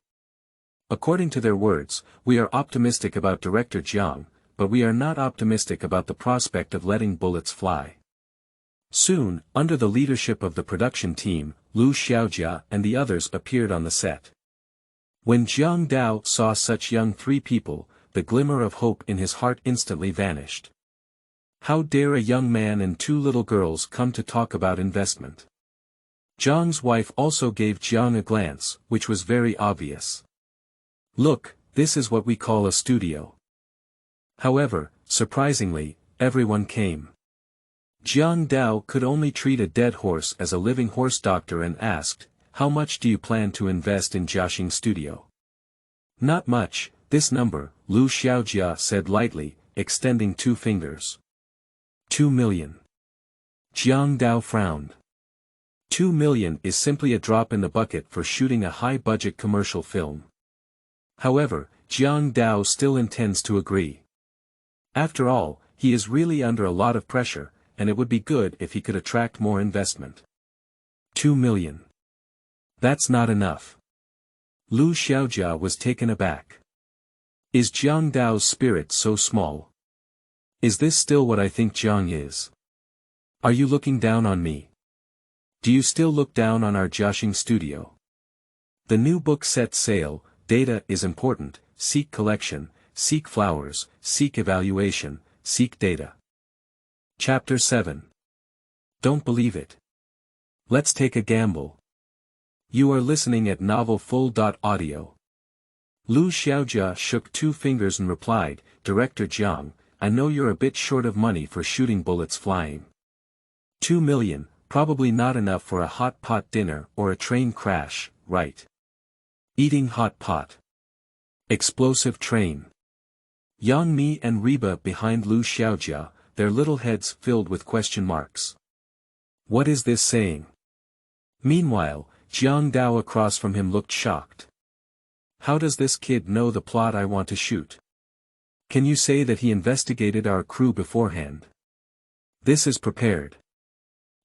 According to their words, we are optimistic about director Jiang, but we are not optimistic about the prospect of letting bullets fly. Soon, under the leadership of the production team, Lu Xiaojia and the others appeared on the set. When Jiang Dao saw such young three people, the glimmer of hope in his heart instantly vanished. How dare a young man and two little girls come to talk about investment? Jiang's wife also gave Jiang a glance, which was very obvious. Look, this is what we call a studio. However, surprisingly, everyone came. Jiang Dao could only treat a dead horse as a living horse doctor and asked, how much do you plan to invest in Jiaxing Studio? Not much, this number, Lu Xiaojia said lightly, extending 2 fingers. 2 million. Jiang Dao frowned. 2 million is simply a drop in the bucket for shooting a high-budget commercial film. However, Jiang Dao still intends to agree. After all, he is really under a lot of pressure, and it would be good if he could attract more investment. 2 million. That's not enough. Lu Xiaojia was taken aback. Is Jiang Dao's spirit so small? Is this still what I think Jiang is? Are you looking down on me? Do you still look down on our Jiaxing Studio? The new book set sail. Data is important. Seek collection, seek flowers, seek evaluation, seek data. Chapter 7. Don't believe it. Let's take a gamble. You are listening at Novel Full.Audio. Lu Xiaojia shook 2 fingers and replied, Director Jiang, I know you're a bit short of money for shooting bullets flying. 2 million, probably not enough for a hot pot dinner or a train crash, right? Eating hot pot. Explosive train. Yang Mi and Reba behind Lu Xiaojia, their little heads filled with question marks. What is this saying? Meanwhile, Jiang Dao across from him looked shocked. How does this kid know the plot I want to shoot? Can you say that he investigated our crew beforehand? This is prepared.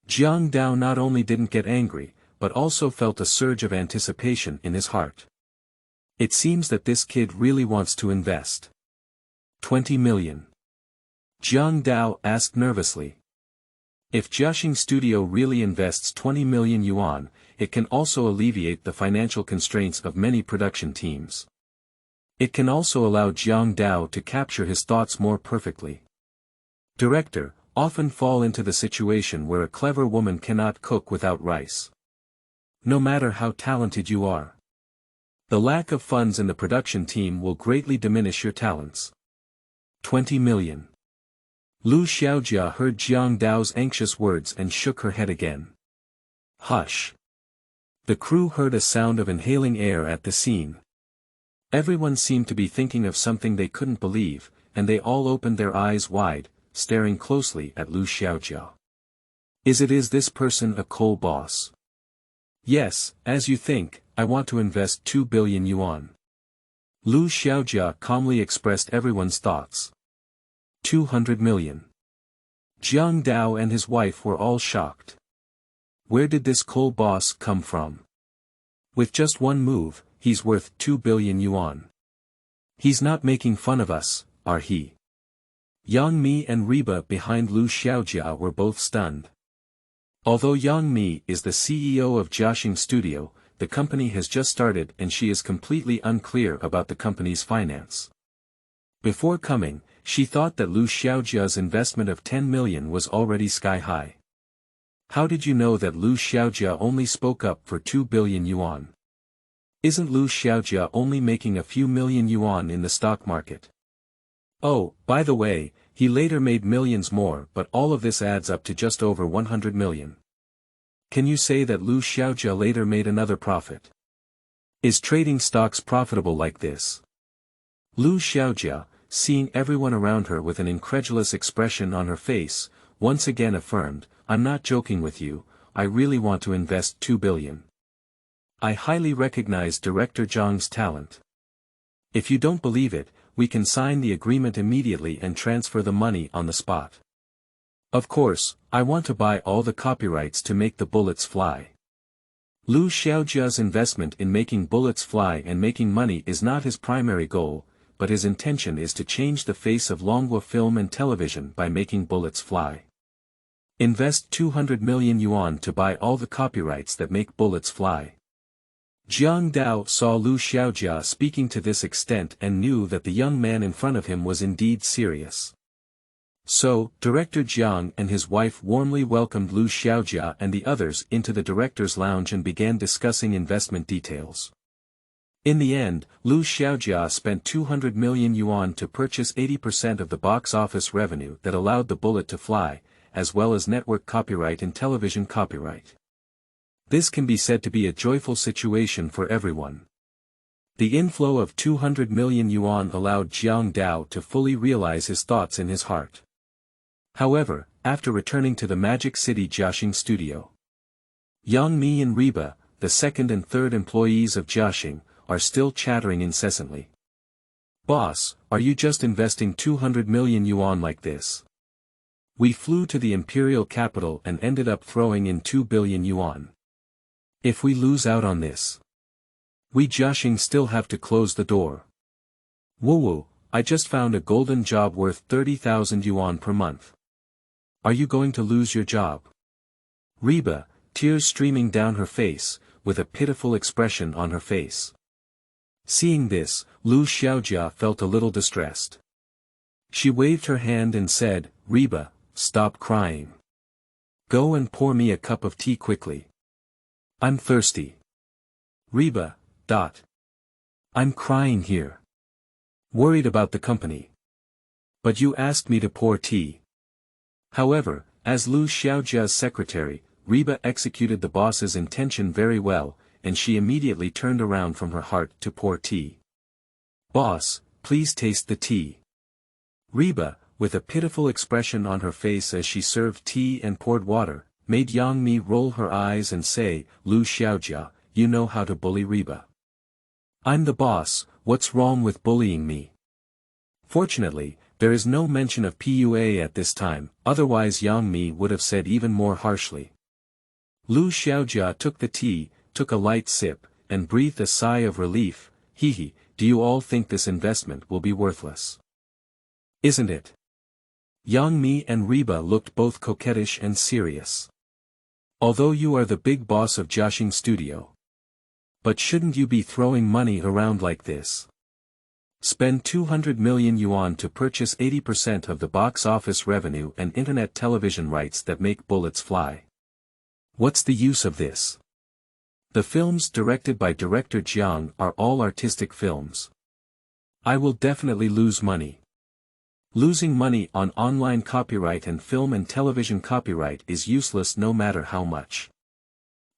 Jiang Dao not only didn't get angry, but also felt a surge of anticipation in his heart. It seems that this kid really wants to invest. 20 million. Jiang Dao asked nervously. If Jiaxing Studio really invests 20 million yuan, it can also alleviate the financial constraints of many production teams. It can also allow Jiang Dao to capture his thoughts more perfectly. Director, often fall into the situation where a clever woman cannot cook without rice. No matter how talented you are. The lack of funds in the production team will greatly diminish your talents. 20 million. Lu Xiaojia heard Jiang Dao's anxious words and shook her head again. Hush. The crew heard a sound of inhaling air at the scene. Everyone seemed to be thinking of something they couldn't believe, and they all opened their eyes wide, staring closely at Lu Xiaojia. Is this person a coal boss? Yes, as you think, I want to invest 2 billion yuan. Lu Xiaojia calmly expressed everyone's thoughts. 200 million. Jiang Dao and his wife were all shocked. Where did this coal boss come from? With just one move, he's worth 2 billion yuan. He's not making fun of us, are he? Yang Mi and Reba behind Lu Xiaojia were both stunned. Although Yang Mi is the CEO of Jiaxing Studio, the company has just started and she is completely unclear about the company's finance. Before coming, she thought that Lu Xiaojia's investment of 10 million was already sky high. How did you know that Lu Xiaojia only spoke up for 2 billion yuan? Isn't Lu Xiaojia only making a few million yuan in the stock market? Oh, by the way, he later made millions more, but all of this adds up to just over 100 million. Can you say that Lu Xiaojia later made another profit? Is trading stocks profitable like this? Lu Xiaojia, seeing everyone around her with an incredulous expression on her face, once again affirmed, I'm not joking with you, I really want to invest 2 billion. I highly recognize Director Jiang's talent. If you don't believe it, we can sign the agreement immediately and transfer the money on the spot. Of course, I want to buy all the copyrights to make the bullets fly. Lu Xiaojia's investment in making bullets fly and making money is not his primary goal, but his intention is to change the face of Longhua film and television by making bullets fly. Invest 200 million yuan to buy all the copyrights that make bullets fly. Jiang Dao saw Lu Xiaojia speaking to this extent and knew that the young man in front of him was indeed serious. So, Director Jiang and his wife warmly welcomed Lu Xiaojia and the others into the director's lounge and began discussing investment details. In the end, Lu Xiaojia spent 200 million yuan to purchase 80% of the box office revenue that allowed the bullet to fly, as well as network copyright and television copyright. This can be said to be a joyful situation for everyone. The inflow of 200 million yuan allowed Jiang Dao to fully realize his thoughts in his heart. However, after returning to the Magic City Jiaxing Studio, Yang Mi and Reba, the second and third employees of Jiaxing, are still chattering incessantly. Boss, are you just investing 200 million yuan like this? We flew to the imperial capital and ended up throwing in 2 billion yuan. If we lose out on this, we Jiaxing still have to close the door. Woo, I just found a golden job worth 30,000 yuan per month. Are you going to lose your job? Reba, tears streaming down her face, with a pitiful expression on her face. Seeing this, Lu Xiaojia felt a little distressed. She waved her hand and said, Reba, stop crying. Go and pour me a cup of tea quickly. I'm thirsty. Reba, I'm crying here. Worried about the company. But you asked me to pour tea. However, as Lu Xiaojia's secretary, Reba executed the boss's intention very well, and she immediately turned around from her heart to pour tea. Boss, please taste the tea. Reba, with a pitiful expression on her face as she served tea and poured water, made Yang Mi roll her eyes and say, Lu Xiaojia, you know how to bully Reba. I'm the boss, what's wrong with bullying me? Fortunately, there is no mention of PUA at this time, otherwise Yang Mi would have said even more harshly. Lu Xiaojia took the tea, took a light sip, and breathed a sigh of relief. Hehe, do you all think this investment will be worthless? Isn't it? Yang Mi and Reba looked both coquettish and serious. Although you are the big boss of Jiaxing Studio. But shouldn't you be throwing money around like this? Spend 200 million yuan to purchase 80% of the box office revenue and internet television rights that make bullets fly. What's the use of this? The films directed by director Jiang are all artistic films. I will definitely lose money. Losing money on online copyright and film and television copyright is useless no matter how much.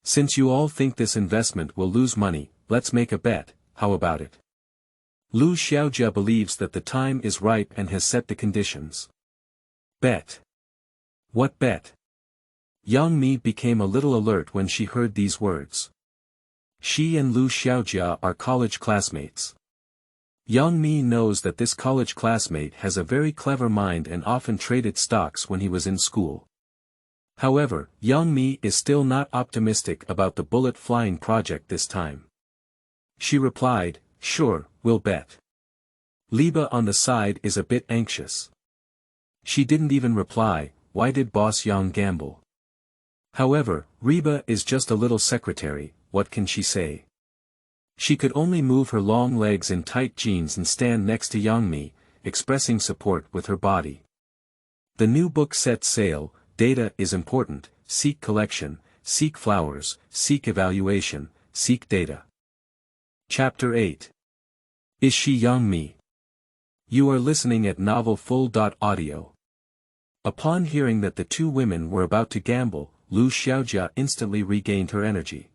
Since you all think this investment will lose money, let's make a bet, how about it? Lu Xiaojia believes that the time is ripe and has set the conditions. Bet. What bet? Yang Mi became a little alert when she heard these words. She and Lu Xiaojia are college classmates. Yang Mi knows that this college classmate has a very clever mind and often traded stocks when he was in school. However, Yang Mi is still not optimistic about the bullet flying project this time. She replied, sure, we'll bet. Reba on the side is a bit anxious. She didn't even reply, why did Boss Yang gamble? However, Reba is just a little secretary, what can she say? She could only move her long legs in tight jeans and stand next to Yang Mi, expressing support with her body. The new book set sail. Data is important, seek collection, seek flowers, seek evaluation, seek data. Chapter 8. Is she Yang Mi? You are listening at novelfull.audio. Upon hearing that the two women were about to gamble, Lu Xiaojia instantly regained her energy.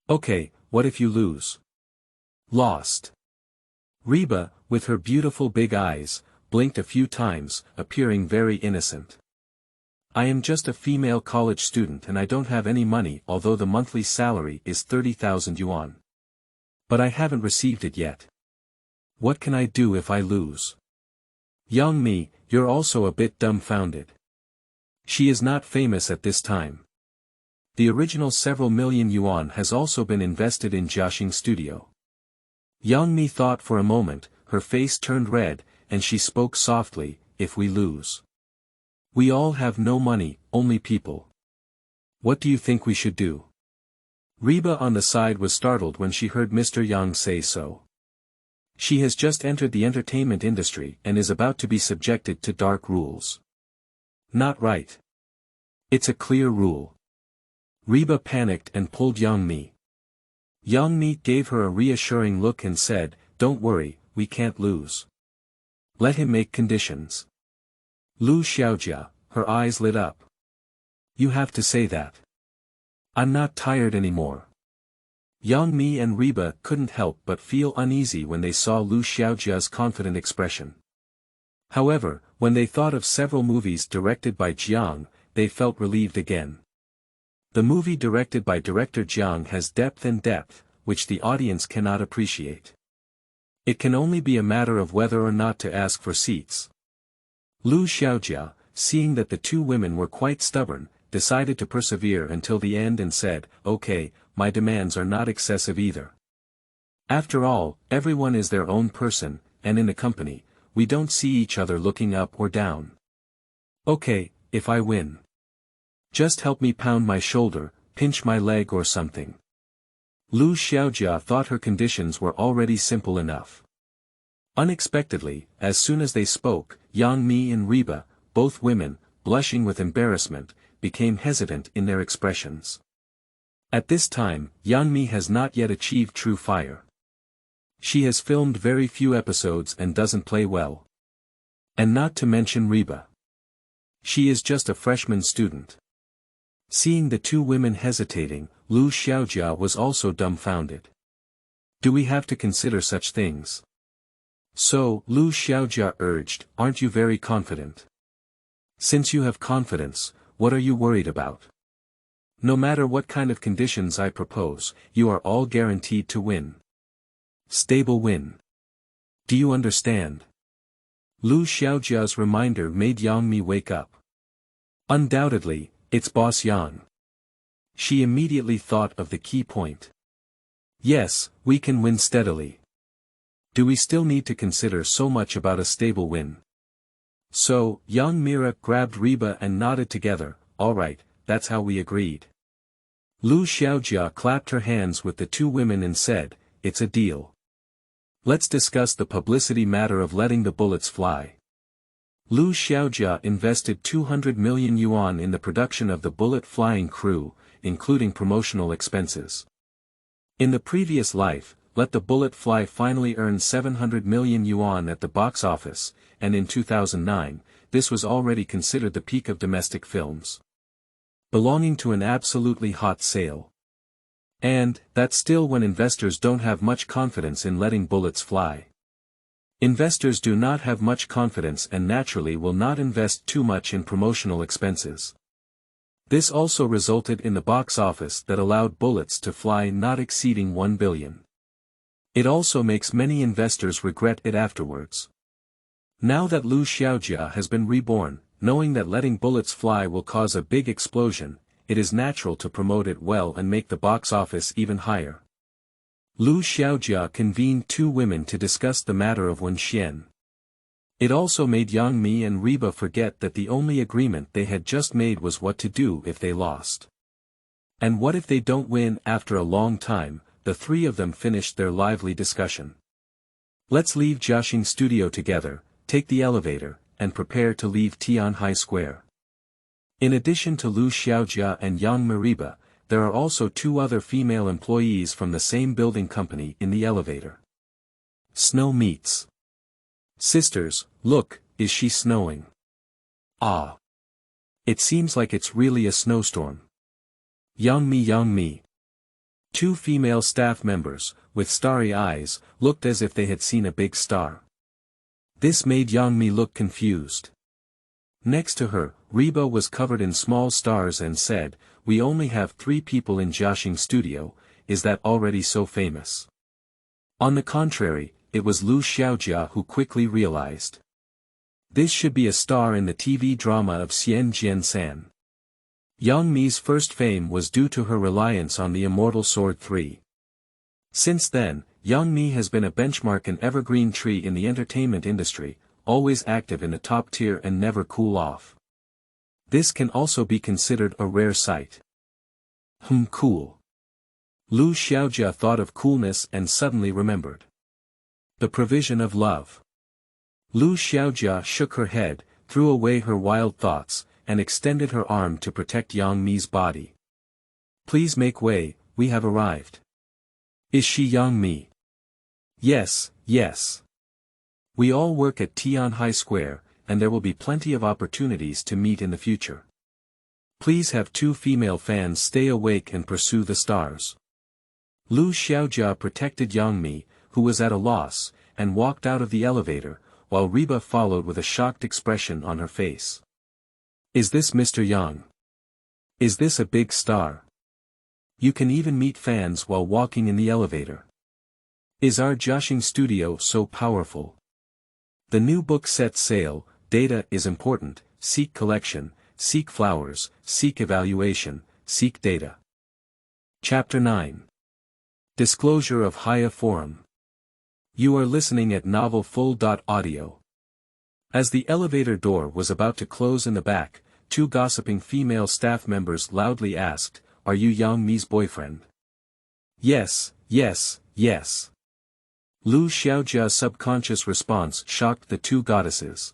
Okay, what if you lose? Lost. Reba, with her beautiful big eyes, blinked a few times, appearing very innocent. I am just a female college student and I don't have any money, although the monthly salary is 30,000 yuan. But I haven't received it yet. What can I do if I lose? Yang Mi, you're also a bit dumbfounded. She is not famous at this time. The original several million yuan has also been invested in Jiaxing Studio. Yang Mi thought for a moment, her face turned red, and she spoke softly, if we lose. We all have no money, only people. What do you think we should do? Reba on the side was startled when she heard Mr. Yang say so. She has just entered the entertainment industry and is about to be subjected to dark rules. Not right. It's a clear rule. Reba panicked and pulled Yang Mi. Yang Mi gave her a reassuring look and said, don't worry, we can't lose. Let him make conditions. Lu Xiaojia, her eyes lit up. You have to say that. I'm not tired anymore. Yang Mi and Reba couldn't help but feel uneasy when they saw Lu Xiaojia's confident expression. However, when they thought of several movies directed by Jiang, they felt relieved again. The movie directed by director Jiang has depth, which the audience cannot appreciate. It can only be a matter of whether or not to ask for seats. Lu Xiaojia, seeing that the two women were quite stubborn, decided to persevere until the end and said, "Okay, my demands are not excessive either. After all, everyone is their own person, and in a company, we don't see each other looking up or down. Okay, if I win. Just help me pound my shoulder, pinch my leg or something." Lu Xiaojia thought her conditions were already simple enough. Unexpectedly, as soon as they spoke, Yang Mi and Reba, both women, blushing with embarrassment, became hesitant in their expressions. At this time, Yang Mi has not yet achieved true fire. She has filmed very few episodes and doesn't play well. And not to mention Reba. She is just a freshman student. Seeing the two women hesitating, Lu Xiaojia was also dumbfounded. Do we have to consider such things? So, Lu Xiaojia urged, aren't you very confident? Since you have confidence, what are you worried about? No matter what kind of conditions I propose, you are all guaranteed to win. Stable win. Do you understand? Lu Xiaojia's reminder made Yang Mi wake up. Undoubtedly, it's Boss Yang. She immediately thought of the key point. Yes, we can win steadily. Do we still need to consider so much about a stable win? So, Yang Mira grabbed Reba and nodded together, alright, that's how we agreed. Lu Xiaojia clapped her hands with the two women and said, it's a deal. Let's discuss the publicity matter of letting the bullets fly. Lu Xiaojia invested 200 million yuan in the production of the bullet flying crew, including promotional expenses. In the previous life, Let the Bullet Fly finally earned 700 million yuan at the box office, and in 2009, this was already considered the peak of domestic films. Belonging to an absolutely hot sale. And, that's still when investors don't have much confidence in letting bullets fly. Investors do not have much confidence and naturally will not invest too much in promotional expenses. This also resulted in the box office that allowed bullets to fly not exceeding 1 billion. It also makes many investors regret it afterwards. Now that Lu Xiaojia has been reborn, knowing that letting bullets fly will cause a big explosion, it is natural to promote it well and make the box office even higher. Lu Xiaojia convened two women to discuss the matter of Wenxian. It also made Yang Mi and Reba forget that the only agreement they had just made was what to do if they lost. And what if they don't win? After a long time, the three of them finished their lively discussion. Let's leave Jiaxing Studio together, take the elevator, and prepare to leave Tianhai Square. In addition to Lu Xiaojia and Yang Meriba, there are also two other female employees from the same building company in the elevator. Snow meets. Sisters, look, is she snowing? Ah. It seems like it's really a snowstorm. Yang Mi. Two female staff members, with starry eyes, looked as if they had seen a big star. This made Yang Mi look confused. Next to her, Reba was covered in small stars and said, we only have 3 people in Jiaxing Studio, is that already so famous? On the contrary, it was Lu Xiaojia who quickly realized. This should be a star in the TV drama of Xian Jian-san. Yang Mi's first fame was due to her reliance on the Immortal Sword 3. Since then, Yang Mi has been a benchmark and evergreen tree in the entertainment industry, always active in the top tier and never cool off. This can also be considered a rare sight. Cool. Lu Xiaojia thought of coolness and suddenly remembered. The provision of love. Lu Xiaojia shook her head, threw away her wild thoughts, and extended her arm to protect Yang Mi's body. Please make way, we have arrived. Is she Yang Mi? Yes. We all work at Tianhai Square, and there will be plenty of opportunities to meet in the future. Please have 2 female fans stay awake and pursue the stars. Lu Xiaojia protected Yang Mi, who was at a loss, and walked out of the elevator, while Reba followed with a shocked expression on her face. Is this Mr. Yang? Is this a big star? You can even meet fans while walking in the elevator. Is our Jiaxing Studio so powerful? The new book sets sail, data is important, seek collection, seek flowers, seek evaluation, seek data. Chapter 9. Disclosure of Haiya Forum. You are listening at Novel Full.Audio. As the elevator door was about to close in the back, two gossiping female staff members loudly asked, "Are you Yang Mi's boyfriend?" "Yes, yes, yes." Lu Xiaojia's subconscious response shocked the two goddesses.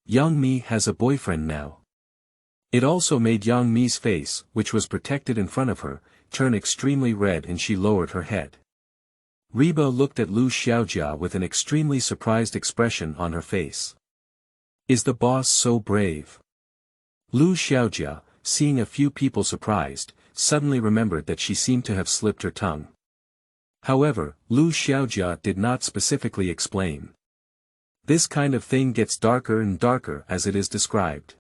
Yang Mi has a boyfriend now. It also made Yang Mi's face, which was protected in front of her, turn extremely red, and she lowered her head. Reba looked at Lu Xiaojia with an extremely surprised expression on her face. Is the boss so brave? Lu Xiaojia, seeing a few people surprised, suddenly remembered that she seemed to have slipped her tongue. However, Lu Xiaojia did not specifically explain. This kind of thing gets darker and darker as it is described.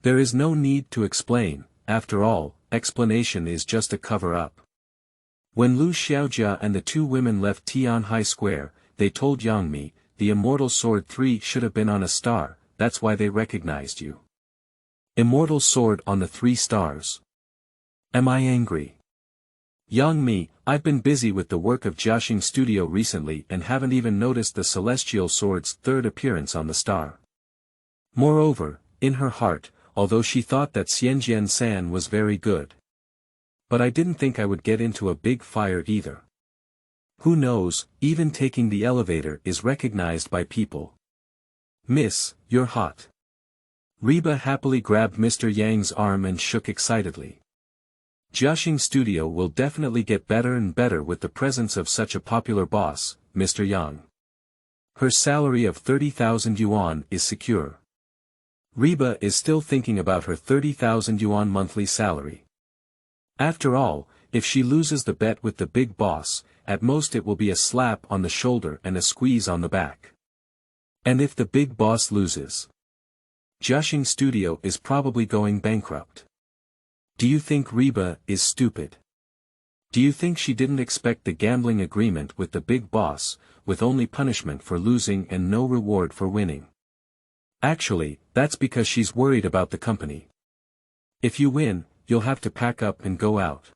There is no need to explain, after all, explanation is just a cover-up. When Lu Xiaojia and the two women left Tianhai Square, they told Yang Mi, the Immortal Sword 3 should have been on a star, that's why they recognized you. Immortal Sword on the 3 stars. Am I angry? Yang Mi, I've been busy with the work of Jiaxing Studio recently and haven't even noticed the Celestial Sword's third appearance on the star. Moreover, in her heart, although she thought that Xianjian-san was very good. But I didn't think I would get into a big fire either. Who knows, even taking the elevator is recognized by people. Miss, you're hot. Reba happily grabbed Mr. Yang's arm and shook excitedly. Jiaxing Studio will definitely get better and better with the presence of such a popular boss, Mr. Yang. Her salary of 30,000 yuan is secure. Reba is still thinking about her 30,000 yuan monthly salary. After all, if she loses the bet with the big boss, at most it will be a slap on the shoulder and a squeeze on the back. And if the big boss loses, Jiaxing Studio is probably going bankrupt. Do you think Reba is stupid? Do you think she didn't expect the gambling agreement with the big boss, with only punishment for losing and no reward for winning? Actually, that's because she's worried about the company. If you win, you'll have to pack up and go out.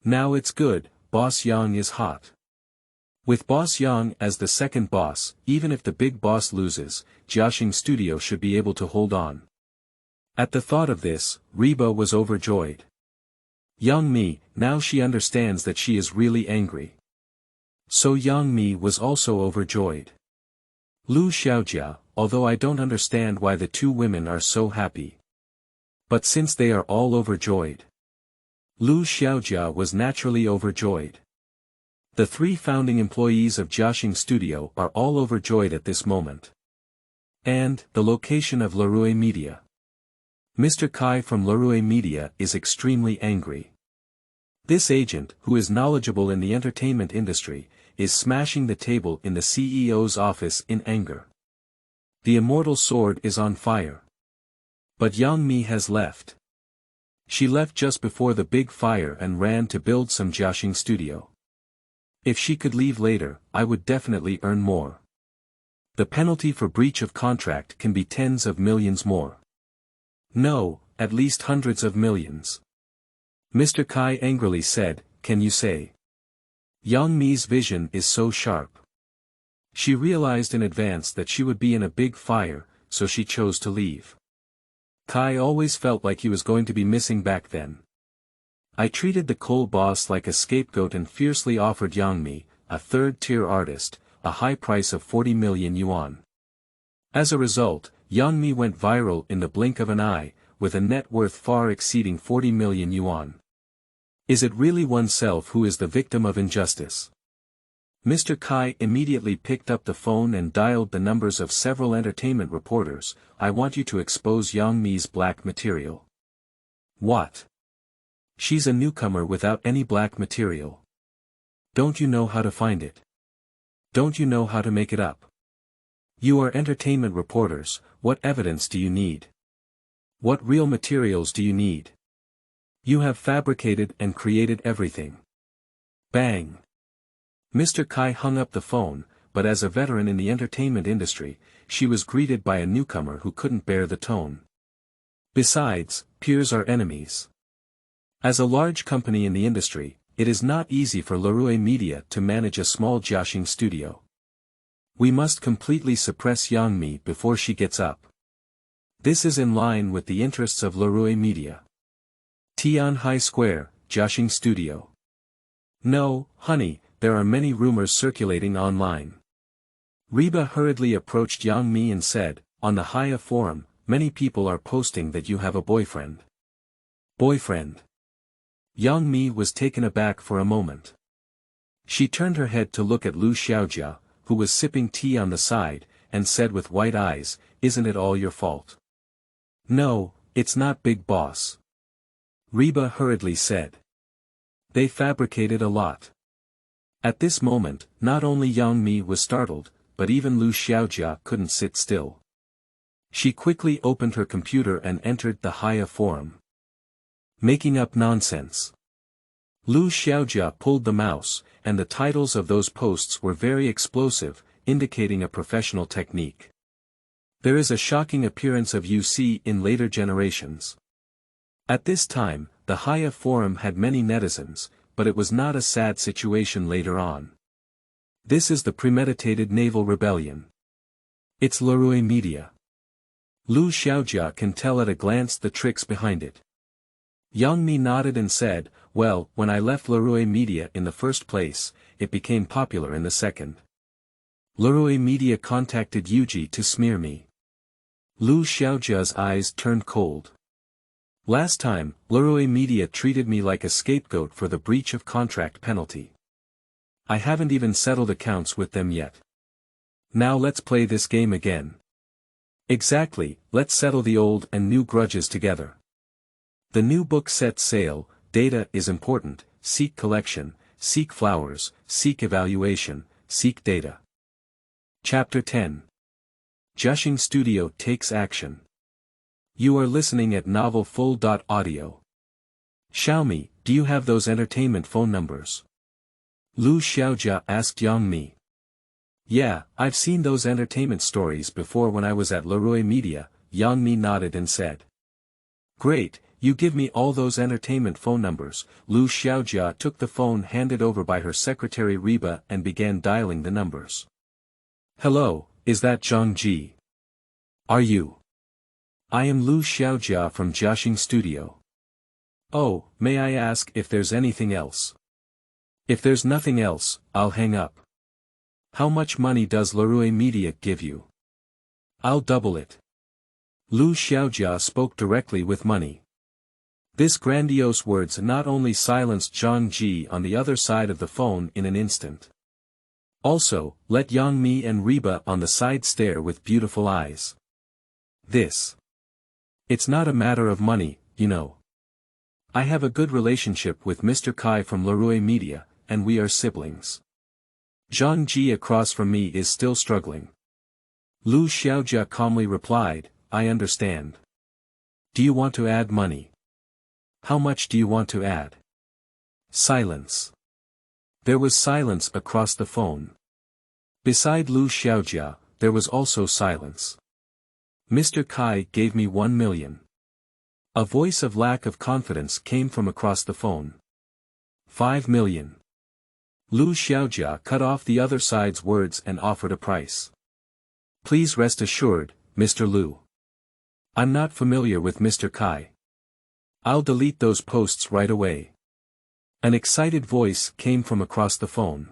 Now it's good, Boss Yang is hot. With Boss Yang as the second boss, even if the big boss loses, Jiaxing Studio should be able to hold on. At the thought of this, Reba was overjoyed. Yang Mi, now she understands that she is really angry. So Yang Mi was also overjoyed. Lu Xiaojia, although I don't understand why the two women are so happy. But since they are all overjoyed. Lu Xiaojia was naturally overjoyed. The 3 founding employees of Jiaxing Studio are all overjoyed at this moment. And, the location of Leroy Media. Mr. Kai from Leroy Media is extremely angry. This agent, who is knowledgeable in the entertainment industry, is smashing the table in the CEO's office in anger. The Immortal Sword is on fire. But Yang Mi has left. She left just before the big fire and ran to build some Jiaxing Studio. If she could leave later, I would definitely earn more. The penalty for breach of contract can be tens of millions more. No, at least hundreds of millions. Mr. Kai angrily said, "Can you say?" Yang Mi's vision is so sharp. She realized in advance that she would be in a big fire, so she chose to leave. Kai always felt like he was going to be missing back then. I treated the coal boss like a scapegoat and fiercely offered Yang Mi, a third-tier artist, a high price of 40 million yuan. As a result, Yang Mi went viral in the blink of an eye, with a net worth far exceeding 40 million yuan. Is it really oneself who is the victim of injustice? Mr. Kai immediately picked up the phone and dialed the numbers of several entertainment reporters. "I want you to expose Yang Mi's black material." What? She's a newcomer without any black material. Don't you know how to find it? Don't you know how to make it up? You are entertainment reporters, what evidence do you need? What real materials do you need? You have fabricated and created everything. Bang! Mr. Kai hung up the phone, but as a veteran in the entertainment industry, she was greeted by a newcomer who couldn't bear the tone. Besides, peers are enemies. As a large company in the industry, it is not easy for Leroy Media to manage a small Jiaxing studio. We must completely suppress Yang Mi before she gets up. This is in line with the interests of Leroy Media. Tianhai Square, Jiaxing Studio. No, honey, there are many rumors circulating online. Reba hurriedly approached Yang Mi and said, on the Haiya forum, many people are posting that you have a boyfriend. Boyfriend? Yang Mi was taken aback for a moment. She turned her head to look at Lu Xiaojia, who was sipping tea on the side, and said with white eyes, isn't it all your fault? No, it's not, big boss. Reba hurriedly said. They fabricated a lot. At this moment, not only Yang Mi was startled, but even Lu Xiaojia couldn't sit still. She quickly opened her computer and entered the Haiya forum. Making up nonsense. Lu Xiaojia pulled the mouse, and the titles of those posts were very explosive, indicating a professional technique. There is a shocking appearance of UC in later generations. At this time, the Haiya forum had many netizens, but it was not a sad situation later on. This is the premeditated naval rebellion. It's Leroy Media. Lu Xiaojia can tell at a glance the tricks behind it. Yang Mi nodded and said, well, when I left Leroy Media in the first place, it became popular in the second. Leroy Media contacted Yuji to smear me. Lu Xiaojia's eyes turned cold. Last time, Leroy Media treated me like a scapegoat for the breach of contract penalty. I haven't even settled accounts with them yet. Now let's play this game again. Exactly, let's settle the old and new grudges together. The new book sets sail, data is important, seek collection, seek flowers, seek evaluation, seek data. Chapter 10. Jiaxing Studio takes action. You are listening at novelfull.audio. Xiaomi, do you have those entertainment phone numbers? Lu Xiaojia asked Yang Mi. Yeah, I've seen those entertainment stories before when I was at Leroy Media, Yang Mi nodded and said. Great, you give me all those entertainment phone numbers. Lu Xiaojia took the phone handed over by her secretary Reba and began dialing the numbers. Hello, is that Zhang Ji? Are you? I am Lu Xiaojia from Jiaxing Studio. Oh, may I ask if there's anything else? If there's nothing else, I'll hang up. How much money does Leroy Media give you? I'll double it. Lu Xiaojia spoke directly with money. This grandiose words not only silenced Zhang Ji on the other side of the phone in an instant. Also, let Yang Mi and Reba on the side stare with beautiful eyes. It's not a matter of money, you know. I have a good relationship with Mr. Kai from Leroy Media, and we are siblings. Zhang Ji across from me is still struggling. Lu Xiaojia calmly replied, I understand. Do you want to add money? How much do you want to add? Silence. There was silence across the phone. Beside Lu Xiaojia, there was also silence. Mr. Kai gave me 1 million. A voice of lack of confidence came from across the phone. 5 million. Lu Xiaojia cut off the other side's words and offered a price. Please rest assured, Mr. Lu. I'm not familiar with Mr. Kai. I'll delete those posts right away. An excited voice came from across the phone.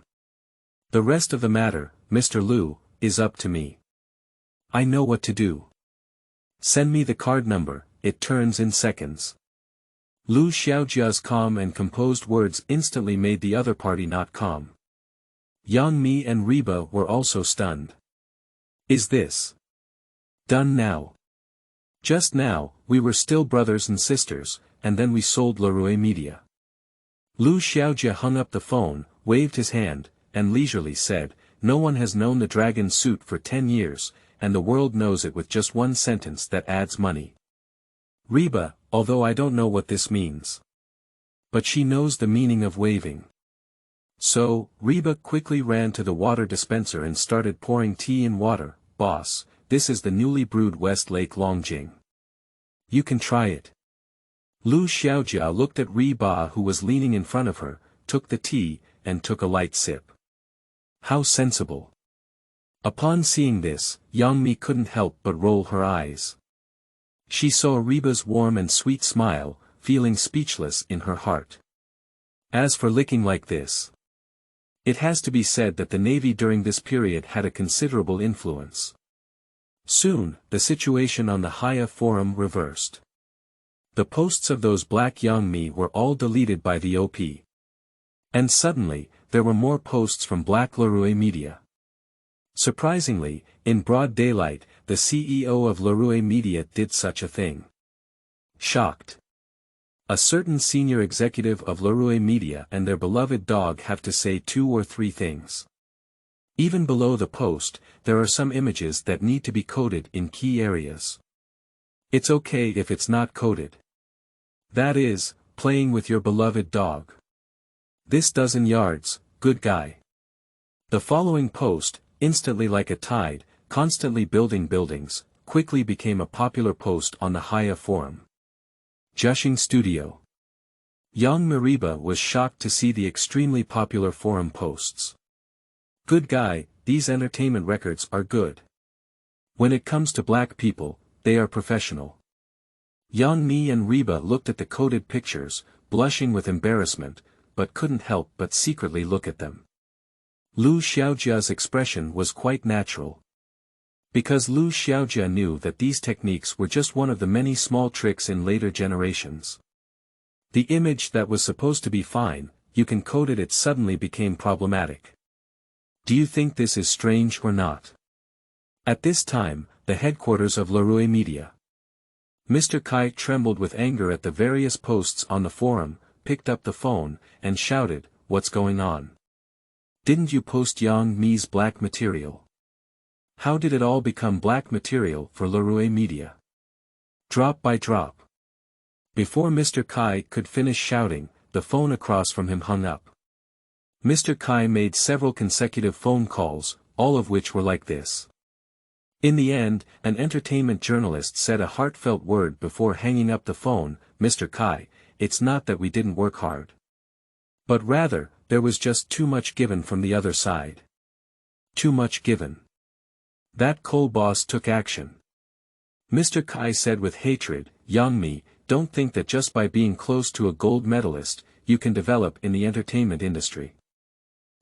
The rest of the matter, Mr. Lu, is up to me. I know what to do. Send me the card number, it turns in seconds. Lu Xiaojia's calm and composed words instantly made the other party not calm. Yang Mi and Reba were also stunned. Is this done now? Just now, we were still brothers and sisters, and then we sold Leroy Media. Lu Xiaojia hung up the phone, waved his hand, and leisurely said, no one has known the dragon suit for 10 years, and the world knows it with just one sentence that adds money. Reba, although I don't know what this means. But she knows the meaning of waving. So, Reba quickly ran to the water dispenser and started pouring tea in water. Boss, this is the newly brewed West Lake Longjing. You can try it. Lu Xiaojia looked at Reba, who was leaning in front of her, took the tea, and took a light sip. How sensible. Upon seeing this, Yang Mi couldn't help but roll her eyes. She saw Reba's warm and sweet smile, feeling speechless in her heart. As for licking like this, it has to be said that the Navy during this period had a considerable influence. Soon, the situation on the Haiya forum reversed. The posts of those black Yang Mi were all deleted by the OP. And suddenly, there were more posts from Black Leroy Media. Surprisingly, in broad daylight, the CEO of Leroy Media did such a thing. Shocked. A certain senior executive of Leroy Media and their beloved dog have to say 2 or 3 things. Even below the post, there are some images that need to be coded in key areas. It's okay if it's not coded. That is, playing with your beloved dog. This dozen yards, good guy. The following post, instantly like a tide, constantly building buildings, quickly became a popular post on the Haiya forum. Jiaxing Studio. Yang Mi Reba was shocked to see the extremely popular forum posts. Good guy, these entertainment records are good. When it comes to black people, they are professional. Yang Mi and Reba looked at the coded pictures, blushing with embarrassment, but couldn't help but secretly look at them. Lu Xiaojia's expression was quite natural. Because Lu Xiaojia knew that these techniques were just one of the many small tricks in later generations. The image that was supposed to be fine, you can code it suddenly became problematic. Do you think this is strange or not? At this time, the headquarters of Leroy Media. Mr. Kai trembled with anger at the various posts on the forum, picked up the phone, and shouted, "What's going on? Didn't you post Yang Mi's black material? How did it all become black material for Leroy Media?" Drop by drop. Before Mr. Kai could finish shouting, the phone across from him hung up. Mr. Kai made several consecutive phone calls, all of which were like this. In the end, an entertainment journalist said a heartfelt word before hanging up the phone, "Mr. Kai, it's not that we didn't work hard. But rather, there was just too much given from the other side. Too much given." That coal boss took action. Mr. Kai said with hatred, "Yang Mi, don't think that just by being close to a gold medalist, you can develop in the entertainment industry.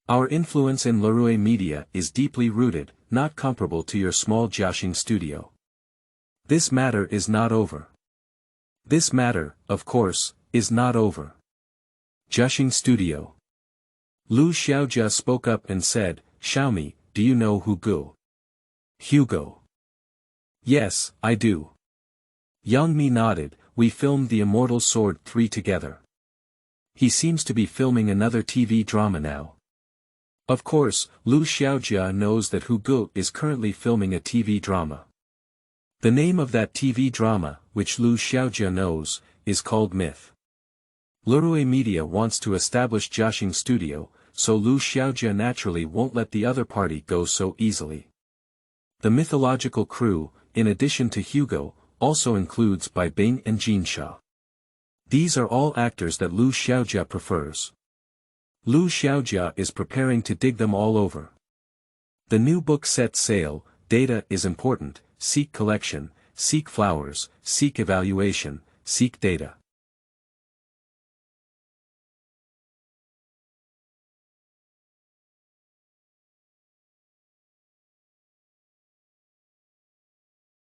Our influence in Leroy Media is deeply rooted, not comparable to your small Jiaxing Studio. This matter is not over. This matter, of course, is not over." Jiaxing Studio. Lu Xiaojia spoke up and said, "Xiaomi, do you know Hugo?" "Yes, I do." Yang Mi nodded, "We filmed The Immortal Sword 3 together. He seems to be filming another TV drama now." Of course, Lu Xiaojia knows that Hugo is currently filming a TV drama. The name of that TV drama, which Lu Xiaojia knows, is called Myth. Leroy Media wants to establish Jiaxing Studio, so Lu Xiaojia naturally won't let the other party go so easily. The mythological crew, in addition to Hugo, also includes Bai Bing and Jinsha. These are all actors that Lu Xiaojia prefers. Lu Xiaojia is preparing to dig them all over. The new book set sail, "Data is important, seek collection, seek flowers, seek evaluation, seek data."